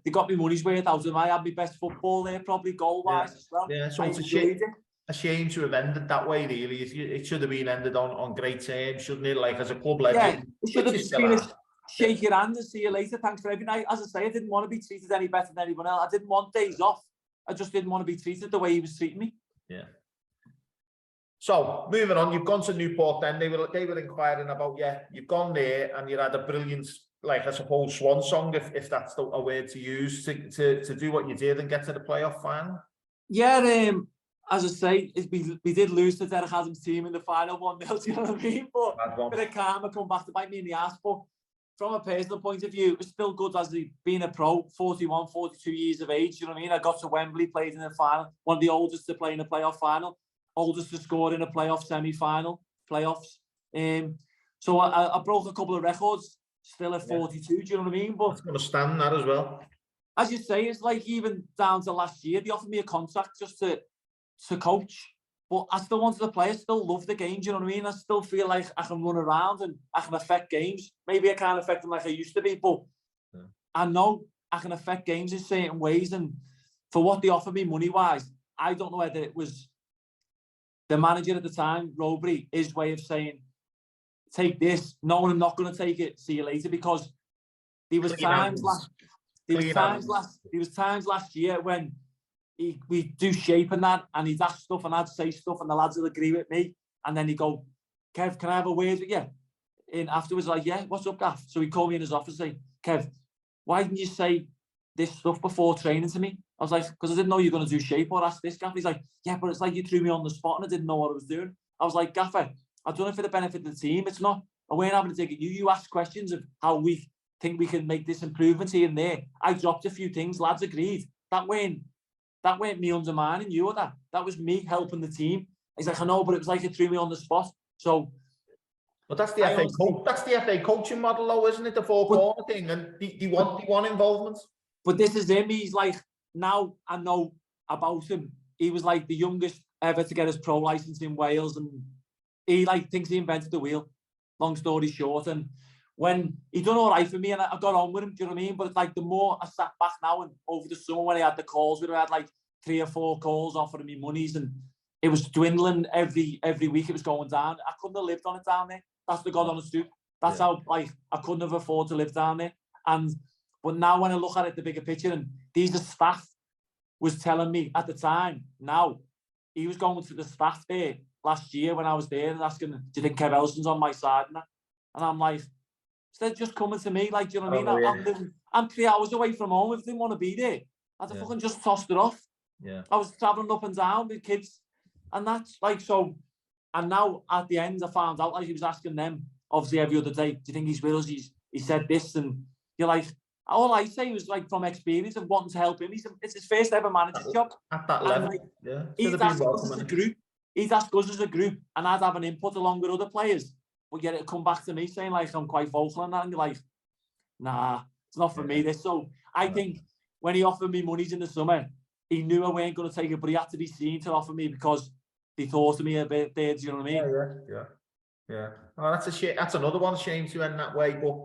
[SPEAKER 2] they got me money's worth out of them. I had my best football there, probably goal-wise as well.
[SPEAKER 1] Yeah, so it's a shame to have ended that way, really. It should have been ended on great terms, shouldn't it? Like, as a club legend.
[SPEAKER 2] Yeah, it should have been shake your hand and see you later. Thanks for everything. As I say, I didn't want to be treated any better than anyone else. I didn't want days off. I just didn't want to be treated the way he was treating me.
[SPEAKER 1] Yeah. So moving on, you've gone to Newport. Then they were inquiring about you've gone there and you had a brilliant, like, I suppose, swan song, if that's a word to use, to do what you did and get to the playoff final.
[SPEAKER 2] Yeah. As I say, we did lose to Derek Adams' team in the final 1-0. Do you know what I mean? But a bit of karma come back to bite me in the ass. But from a personal point of view, it's still good as being a pro, 41, 42 years of age. You know what I mean? I got to Wembley, played in the final, one of the oldest to play in a playoff final, oldest to score in a playoff semi-final, playoffs. So I broke a couple of records, still at 42. Do you know what I mean? But
[SPEAKER 1] I understand that as well.
[SPEAKER 2] As you say, it's like even down to last year, they offered me a contract just to coach. But I still wanted to play. I still love the game. Do you know what I mean? I still feel like I can run around and I can affect games. Maybe I can't affect them like I used to be, but I know I can affect games in certain ways. And for what they offered me money-wise, I don't know whether it was the manager at the time, Robbery, his way of saying, take this. No, I'm not going to take it. See you later. Because there was times last year when we do shape and that, and he'd ask stuff and I'd say stuff and the lads would agree with me, and then he'd go, Kev, can I have a word with you? And afterwards, like, yeah, what's up, Gaff? So he'd call me in his office and say, Kev, why didn't you say this stuff before training to me? I was like, because I didn't know you were going to do shape or ask this, Gaff. He's like, yeah, but it's like you threw me on the spot and I didn't know what I was doing. I was like, Gaffer, I've done it for the benefit of the team. It's not, I weren't having to dig at you. You ask questions of how we think we can make this improvement here and there. I dropped a few things, lads agreed. That weren't me undermining you or that. That was me helping the team. He's like, I know, but it was like it threw me on the spot. So,
[SPEAKER 1] but that's the FA coaching model, though, isn't it? The four-corner thing, and they want involvement. But
[SPEAKER 2] this is him. He's like, now I know about him. He was like the youngest ever to get his pro license in Wales, and he like thinks he invented the wheel. Long story short, and when he done all right for me and I got on with him, do you know what I mean? But it's like the more I sat back now and over the summer when he had the calls, we had like 3 or 4 calls offering me monies and it was dwindling every week. It was going down. I couldn't have lived on it down there. That's the God honest truth. That's how, like, I couldn't have afforded to live down there. But now when I look at it, the bigger picture, and these are staff was telling me at the time, now he was going to the staff there last year when I was there and asking, do you think Kev Ellison's on my side? And I'm like, instead of just coming to me, like, do you know what I mean? I'm 3 hours away from home. If I didn't want to be there, I'd have fucking just tossed it off.
[SPEAKER 1] Yeah.
[SPEAKER 2] I was travelling up and down with kids. And that's like, so, and now at the end, I found out, like, he was asking them, obviously every other day, do you think he's with us? He said this, and you're like, all I say was like from experience of wanting to help him. It's his first ever manager's job.
[SPEAKER 1] At that level,
[SPEAKER 2] like, he'd ask us as a group. He'd ask us as a group, and I'd have an input along with other players. But yet it'd come back to me saying like I'm quite vocal on that, and you're like, nah, it's not for me. This. So I think when he offered me monies in the summer, he knew I weren't going to take it, but he had to be seen to offer me because they thought of me a bit there. Do you know what I mean?
[SPEAKER 1] Yeah. Well, that's a shame. That's another one shame to end that way, but.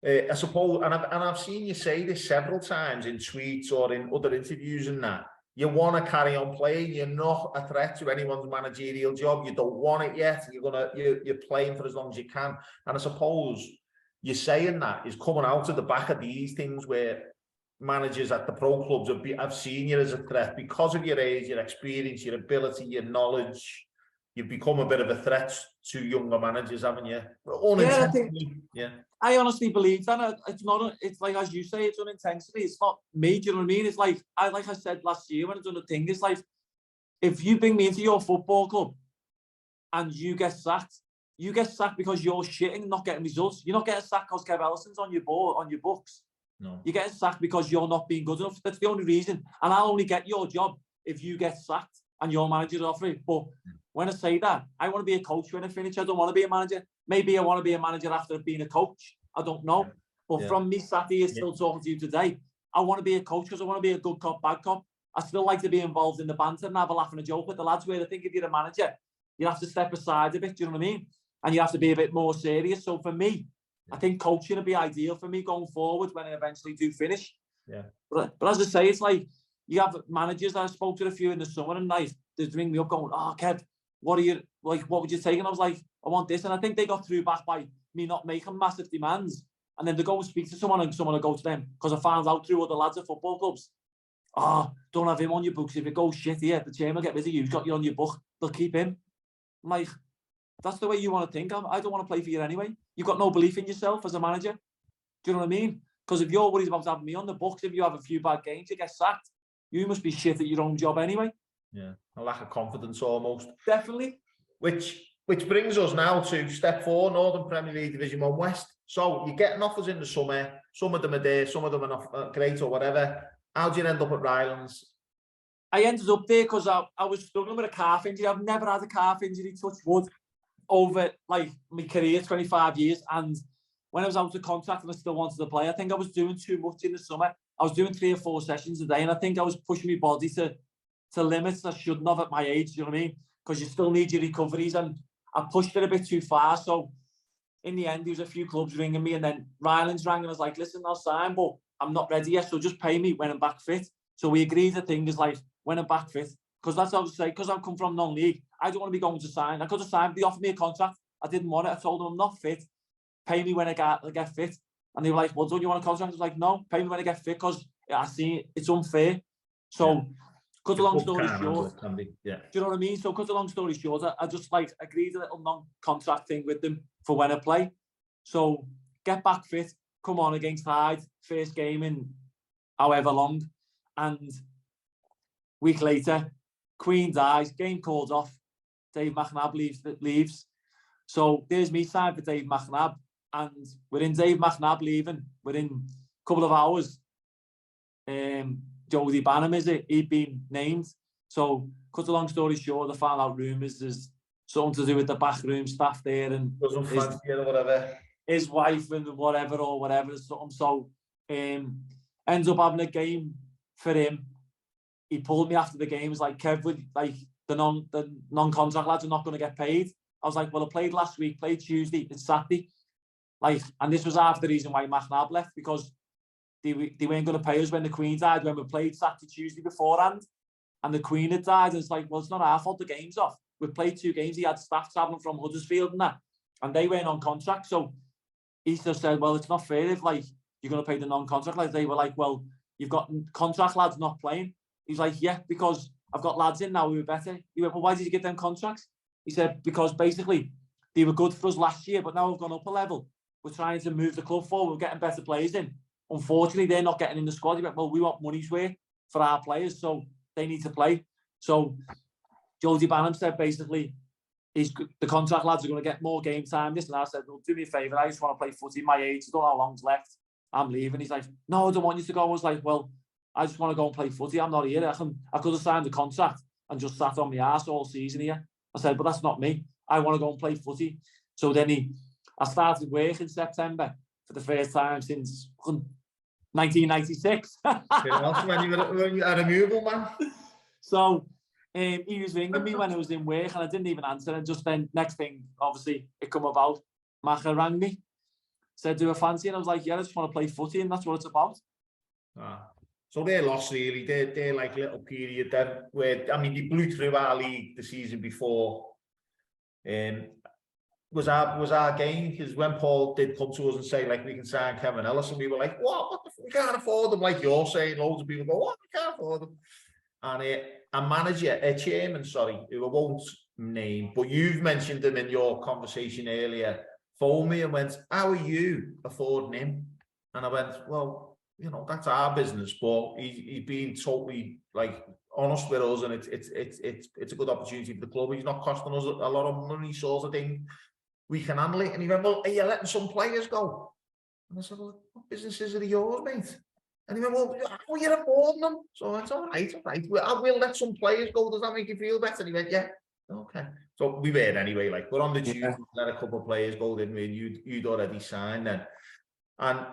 [SPEAKER 1] I suppose, and I've seen you say this several times in tweets or in other interviews and that, you want to carry on playing, you're not a threat to anyone's managerial job, you don't want it yet, you're playing for as long as you can. And I suppose you're saying that is coming out of the back of these things where managers at the pro clubs have seen you as a threat because of your age, your experience, your ability, your knowledge. You've become a bit of a threat to younger managers, haven't you?
[SPEAKER 2] I honestly believe that. It's like, as you say, it's unintentionally. It's not me, do you know what I mean? It's like I said last year when I done the thing, it's like, if you bring me into your football club and you get sacked because you're shitting, not getting results. You're not getting sacked because Kev Ellison's on your board, on your books.
[SPEAKER 1] No.
[SPEAKER 2] You're getting sacked because you're not being good enough. That's the only reason. And I'll only get your job if you get sacked and your manager's offer it. But when I say that, I want to be a coach when I finish. I don't want to be a manager. Maybe I want to be a manager after being a coach. I don't know. But
[SPEAKER 1] Yeah.
[SPEAKER 2] from me sat here still talking to you today, I want to be a coach because I want to be a good cop, bad cop. I still like to be involved in the banter and have a laugh and a joke with the lads, where I think if you're a manager, you have to step aside a bit, do you know what I mean? And you have to be a bit more serious. So for me, I think coaching would be ideal for me going forward when I eventually do finish.
[SPEAKER 1] Yeah.
[SPEAKER 2] But as I say, it's like you have managers that I spoke to a few in the summer and like they ring me up going, "Oh, Kev, what are you like? What would you take?" And I was like, "I want this." And I think they got through back by me not making massive demands. And then they go and speak to someone and someone will go to them because I found out through other lads at football clubs. "Oh, don't have him on your books. If it goes shit here, the chairman will get rid of you. He's got you on your book. They'll keep him." I'm like, that's the way you want to think. I don't want to play for you anyway. You've got no belief in yourself as a manager. Do you know what I mean? Because if you're worried about having me on the books, if you have a few bad games, you get sacked. You must be shit at your own job anyway.
[SPEAKER 1] Yeah, a lack of confidence almost.
[SPEAKER 2] Definitely.
[SPEAKER 1] Which brings us now to step 4, Northern Premier League Division 1 West. So you're getting offers in the summer. Some of them are there, some of them are not great or whatever. How do you end up at Rylands?
[SPEAKER 2] I ended up there because I was struggling with a calf injury. I've never had a calf injury, touch wood, over like my career, 25 years. And when I was out of contract and I still wanted to play, I think I was doing too much in the summer. I was doing 3 or 4 sessions a day, and I think I was pushing my body to limits I shouldn't have at my age, you know what I mean? Because you still need your recoveries, and I pushed it a bit too far. So in the end, there was a few clubs ringing me, and then Rylands rang and I was like, "Listen, I'll sign, but I'm not ready yet, so just pay me when I'm back fit." So we agreed the thing is like, when I'm back fit, because that's what I was saying, because I've come from non-league, I don't want to be going to sign. I could have signed, they offered me a contract, I didn't want it. I told them I'm not fit, pay me when I get fit. And they were like, "Well, don't you want a contract?" I was like, "No, pay me when I get fit, because I see it's unfair." So cut a long story short, do you know what I mean? So cut a long story short, I just like agreed a little non-contract thing with them for when I play. So get back fit, come on against Hyde, first game in however long, and week later, Queen dies, game called off, Dave McNabb leaves. So there's me signed for Dave McNabb, and within Dave McNabb leaving, within a couple of hours, Jody Banham, he'd been named. So cut a long story short, I found out rumours there's something to do with the backroom staff there, and
[SPEAKER 1] doesn't fancy it or whatever. His
[SPEAKER 2] wife and whatever, something. So ends up having a game for him. He pulled me after the game. He was like, "Kev, like the non-contract lads are not going to get paid." I was like, "Well, I played last week, played Tuesday, it's Saturday." Like, and this was half the reason why McNabb left, because they weren't going to pay us when the Queen died, when we played Saturday, Tuesday beforehand, and the Queen had died. And it's like, well, it's not our fault the game's off. We played 2 games. He had staff travelling from Huddersfield and that, and they weren't on contract. So he just said, "Well, it's not fair if like you're going to pay the non-contract lads." They were like, "Well, you've got contract lads not playing." He's like, "Yeah, because I've got lads in now who are better." He went, "Well, why did you get them contracts?" He said, "Because basically they were good for us last year, but now we've gone up a level. We're trying to move the club forward. We're getting better players in. Unfortunately, they're not getting in the squad." He went, "Well, we want money's worth for our players, so they need to play." So Jody Banham said basically, the contract lads are going to get more game time. This and I said, "Well, do me a favour. I just want to play footy my age. I don't know how long's left. I'm leaving." He's like, "No, I don't want you to go." I was like, "Well, I just want to go and play footy. I'm not here. I could have signed the contract and just sat on my ass all season here." I said, "But that's not me. I want to go and play footy." So then I started work in September for the first time since 1996.
[SPEAKER 1] When you had a mobile, man.
[SPEAKER 2] So he was ringing me when I was in work, and I didn't even answer. And just then, next thing, obviously, it come about. Macha rang me, said, "Do a fancy?" And I was like, "Yeah, I just want to play footy, and that's what it's about."
[SPEAKER 1] So they're lost really. They're like a little period then where, I mean, they blew through our league the season before. Was our game, because when Paul did come to us and say, like, we can sign Kevin Ellison, we were like, what we can't afford them. Like you're saying, loads of people go, "What, we can't afford them." And a chairman, who I won't name, but you've mentioned him in your conversation earlier, phoned me and went, "How are you affording him?" And I went, "Well, you know, that's our business, but he's been totally like honest with us, and it's a good opportunity for the club. He's not costing us a lot of money, sort of thing. We can handle it." And he went, "Well, are you letting some players go?" And I said, "Well, what businesses are yours, mate?" And he went, "Well, how are you affording them?" So it's all right. We'll let some players go. Does that make you feel better? And he went, "Yeah, okay." So we were anyway, like, we're on the Tuesday, let a couple of players go, didn't we? And you'd already signed then. And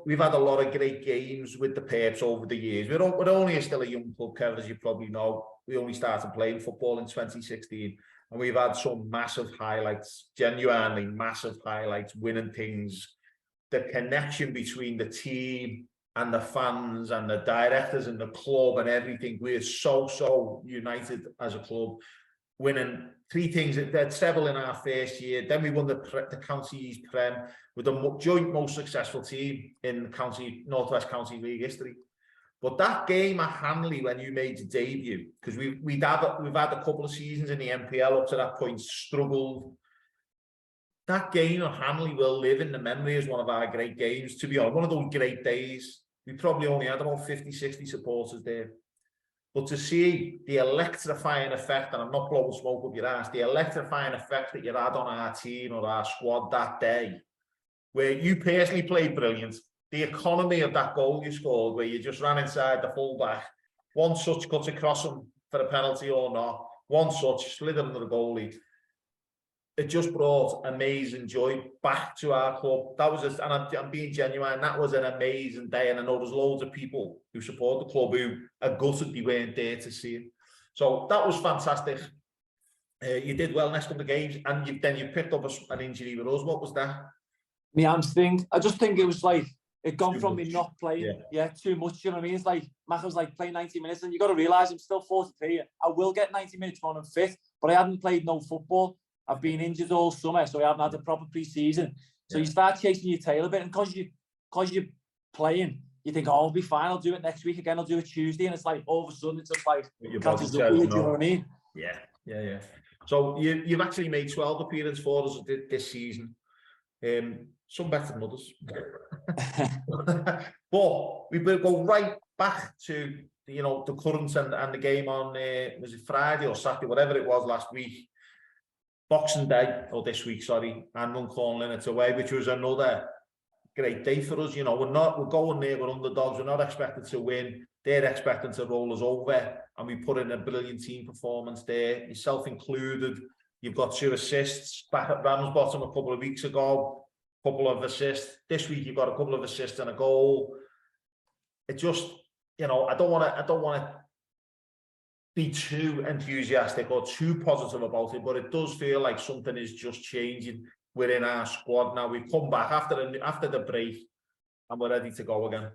[SPEAKER 1] we've had a lot of great games with the Perps over the years. We're only still a young club, Kev, as you probably know. We only started playing football in 2016, and we've had some massive highlights, genuinely massive highlights, winning things. The connection between the team and the fans and the directors and the club and everything, we're so united as a club, winning 3 things at several in our first year. Then we won the County East Prem with the joint most successful team in Northwest County League history. But that game at Hanley, when you made your debut, because we've had a couple of seasons in the NPL up to that point, struggled. That game at Hanley will live in the memory as one of our great games. To be honest, one of those great days. We probably only had about 50, 60 supporters there. But to see the electrifying effect, and I'm not blowing smoke up your ass, the electrifying effect that you had on our team or our squad that day, where you personally played brilliant, the economy of that goal you scored, where you just ran inside the fullback, one touch cuts across him for a penalty or not, one touch, slid under the goalie. It just brought amazing joy back to our club. That was and I'm being genuine, that was an amazing day. And I know there's loads of people who support the club who are gutted they weren't there to see it. So that was fantastic. You did well next couple of games, and then you picked up an injury with us. What was that?
[SPEAKER 2] My hamstring. I just think it was like, it gone from me not playing, too much, you know what I mean? It's like, Mac was like, play 90 minutes, and you got to realise I'm still 43. I will get 90 minutes when I'm fit, but I hadn't played no football. I've been injured all summer, so I haven't had a proper pre-season. So you start chasing your tail a bit, and because you're playing, you think, oh, I'll be fine, I'll do it next week again, I'll do it Tuesday, and it's like, all of a sudden, it's just like, catches up with you, do you know what I mean?
[SPEAKER 1] Yeah. So you've actually made 12 appearances for us this season. Some better than others. But we will go right back to the current and the game on was it Friday or Saturday, whatever it was last week, Boxing Day, or this week, sorry, and Morecambe Linnets away, which was another great day for us. We're going there, we're underdogs, we're not expected to win, they're expecting to roll us over, and we put in a brilliant team performance there, yourself included. You've got 2 assists back at Ramsbottom a couple of weeks ago, couple of assists. This week you've got a couple of assists and a goal. It just, I don't want to be too enthusiastic or too positive about it, but it does feel like something is just changing within our squad now. We've come back after the break, and we're ready to go again.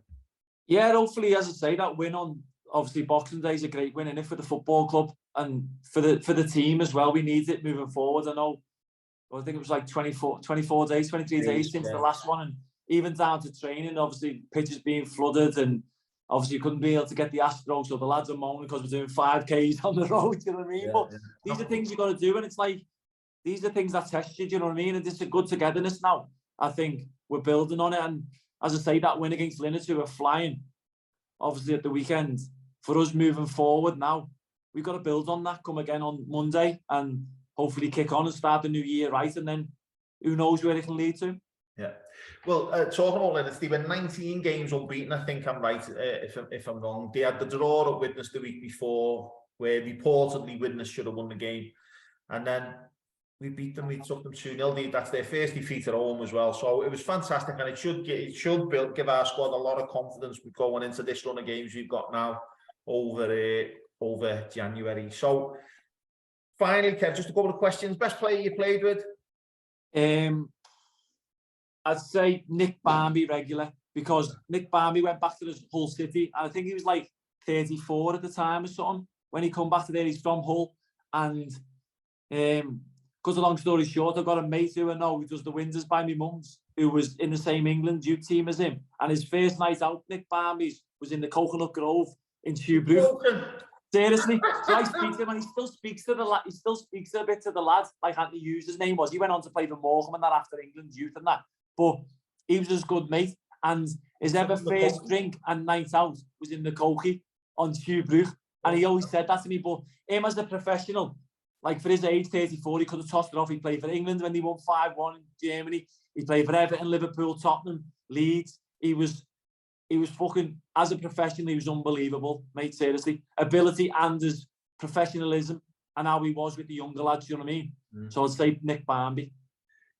[SPEAKER 1] Yeah,
[SPEAKER 2] hopefully, as I say, that win on obviously Boxing Day is a great win, and for the football club and for the team as well. We need it moving forward. I think it was like 23 days since the last one, and even down to training, obviously pitches being flooded, and obviously you couldn't be able to get the Astros, so the lads are moaning because we're doing 5Ks on the road, you know what I mean? But these are things you got to do, and it's like, these are things that test you, do you know what I mean? And this is a good togetherness now. I think we're building on it, and as I say, that win against Linnets, who are flying, obviously at the weekend, for us moving forward now, we've got to build on that, come again on Monday, and hopefully kick on and start the new year right, and then who knows where it can lead to.
[SPEAKER 1] Yeah. Well, talking about Linnets, they were 19 games unbeaten, I think I'm right, if I'm wrong. They had the draw at Widnes the week before, where reportedly Widnes should have won the game. And then we beat them, we took them 2-0. That's their first defeat at home as well. So it was fantastic, and it should give our squad a lot of confidence with going into this run of games we've got now over January. So finally, Kev, just a couple of questions. Best player you played with?
[SPEAKER 2] I'd say Nick Barmby regular, because Nick Barmby went back to Hull City, and I think he was like 34 at the time or something when he come back to there. He's from Hull, and because of long story short, I've got a mate who I know who does the Windsors by my mum's, who was in the same England youth team as him, and his first night out, Nick Barmby's, was in the Coconut Grove in Newport. Seriously, so I speak to him, and he still speaks to the lad. He still speaks a bit to the lad, like Anthony Hughes, his name was. He went on to play for Morecambe and that after England youth and that. But he was his good mate, and his ever first drink and night out was in the Cokie on Newport, and he always said that to me. But him as a professional, like for his age, 34, he could have tossed it off. He played for England when they won 5-1 in Germany. He played for Everton, Liverpool, Tottenham, Leeds. He was fucking, as a professional, he was unbelievable, mate, seriously. Ability and his professionalism, and how he was with the younger lads, you know what I mean? So I'd say Nick Barmby.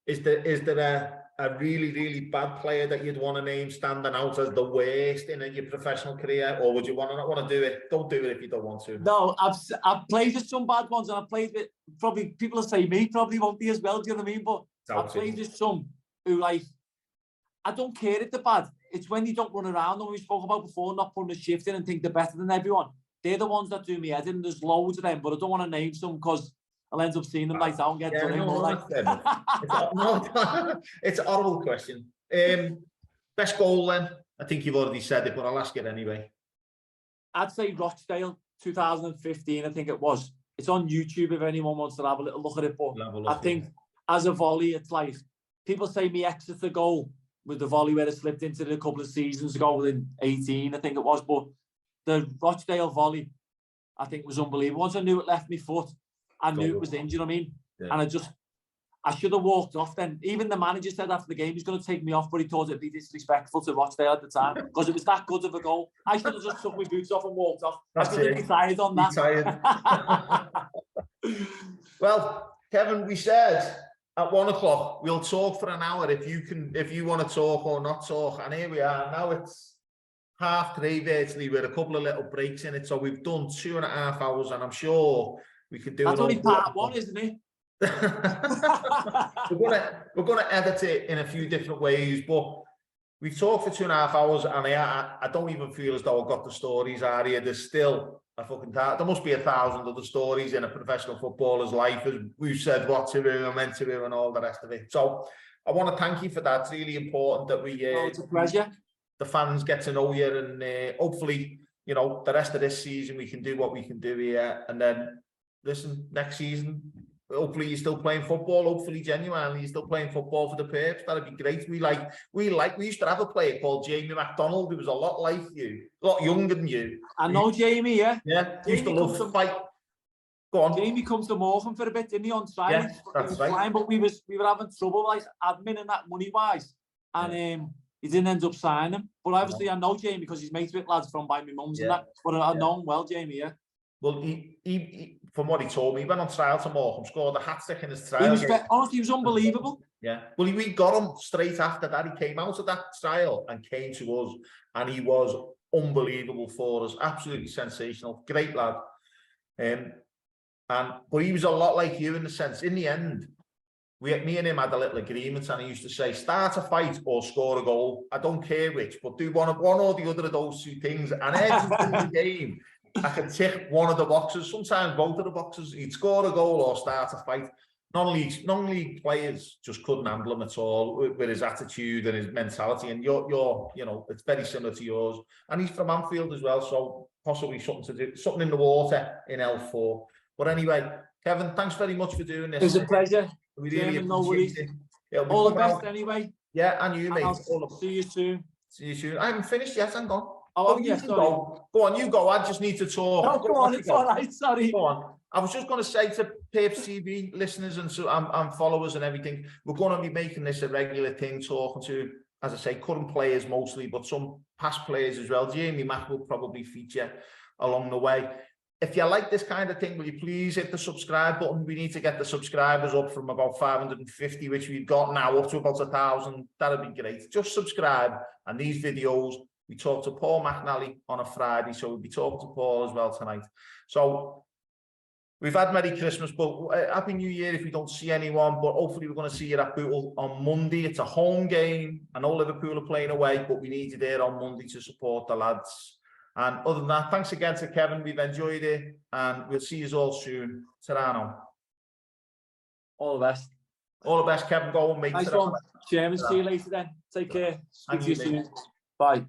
[SPEAKER 1] Is there a really, really bad player that you'd want to name standing out as the worst in your professional career, or would you not want to do it? Don't do it if you don't want to.
[SPEAKER 2] No, I've played with some bad ones, and I've played with probably people that say me probably won't be as well. Do you know what I mean? But I've played with some who, like, I don't care if they're bad. It's when you don't run around, and we spoke about before, not putting a shift in and think they're better than everyone. They're the ones that do me head in. There's loads of them, but I don't want to name some because I'll end up seeing them like that and get done in.
[SPEAKER 1] It's a horrible question. Best goal then? I think you've already said it, but I'll ask it anyway.
[SPEAKER 2] I'd say Rochdale, 2015, I think it was. It's on YouTube if anyone wants to have a little look at it. But I think as a volley, it's like, people say me Exeter goal with the volley where it slipped into it a couple of seasons ago in 18, I think it was. But the Rochdale volley, I think, was unbelievable. Once I knew it left my foot, I knew it was in, do you know what I mean? Yeah. And I should have walked off then. Even the manager said after the game he's going to take me off, but he thought it'd be disrespectful to Rochdale at the time because it was that good of a goal. I should have just took my boots off and walked off. I should have decided on that.
[SPEAKER 1] Well, Kevin, we said at 1 o'clock we'll talk for an hour if you want to talk or not talk. And here we are. Now it's 3:30 virtually with a couple of little breaks in it. So we've done 2.5 hours, and I'm sure we could do it.
[SPEAKER 2] That's only part one, isn't it?
[SPEAKER 1] we're gonna edit it in a few different ways, but we've talked for 2.5 hours, and I don't even feel as though I've got the stories out here. There's still there must be 1,000 other stories in a professional footballer's life, as we've said what to do and when to do and all the rest of it. So I want to thank you for that. It's really important that we
[SPEAKER 2] it's a pleasure.
[SPEAKER 1] The fans get to know you, and hopefully, you know, the rest of this season we can do what we can do here, and then listen, next season hopefully you're still playing football. Hopefully, genuinely, you're still playing football for the Perps. That'd be great. We used to have a player called Jamie McDonald, who was a lot like you, a lot younger than you.
[SPEAKER 2] I know Jamie, yeah.
[SPEAKER 1] Yeah, he used to love to fight. Go on.
[SPEAKER 2] Jamie comes to Morecambe for a bit, didn't he, on trial?
[SPEAKER 1] Yeah, that's right.
[SPEAKER 2] Flying, but we were having trouble, like, admin and that, money-wise. And he didn't end up signing. But obviously, I know Jamie because he's mates with lads from by my mum's and that. But I know him well, Jamie, yeah.
[SPEAKER 1] Well, he from what he told me, he went on trial to Morecambe, scored a hat-trick in his trial.
[SPEAKER 2] Honestly, he was unbelievable.
[SPEAKER 1] Yeah. Well, we got him straight after that. He came out of that trial and came to us, and he was unbelievable for us. Absolutely sensational. Great lad. But he was a lot like you in the sense, in the end, me and him had a little agreement, and he used to say, start a fight or score a goal. I don't care which, but do one or the other of those two things. And every single game, I could tick one of the boxes, sometimes both of the boxes. He'd score a goal or start a fight. Non-league players just couldn't handle him at all with his attitude and his mentality. And you're, you know, it's very similar to yours. And he's from Anfield as well, so possibly something in the water in L4. But anyway, Kevin, thanks very much for doing this.
[SPEAKER 2] It was a pleasure.
[SPEAKER 1] We really appreciate it.
[SPEAKER 2] All the best anyway.
[SPEAKER 1] Yeah, and you, mate.
[SPEAKER 2] See you soon.
[SPEAKER 1] See you soon. I haven't finished yet, hang on.
[SPEAKER 2] Oh, yes, sorry.
[SPEAKER 1] Go on, you go. I just need to talk.
[SPEAKER 2] No, go on, it's all right, sorry.
[SPEAKER 1] Go on. I was just going to say to Perps TV listeners and followers and everything, we're going to be making this a regular thing, talking to, as I say, current players mostly, but some past players as well. Jamie Mack will probably feature along the way. If you like this kind of thing, will you please hit the subscribe button? We need to get the subscribers up from about 550, which we've got now, up to about 1,000. That'd be great. Just subscribe. And these videos, we talked to Paul McNally on a Friday, so we'll be talking to Paul as well tonight. So we've had Merry Christmas, but Happy New Year if we don't see anyone. But hopefully we're going to see you at Bootle on Monday. It's a home game. I know Liverpool are playing away, but we need you there on Monday to support the lads. And other than that, thanks again to Kevin. We've enjoyed it, and we'll see you all soon. Ta-ra.
[SPEAKER 2] All the best.
[SPEAKER 1] All the best, Kevin. Go on, mate.
[SPEAKER 2] Nice one. Chairman, see you later then. Take care. Speak to you soon. Bye.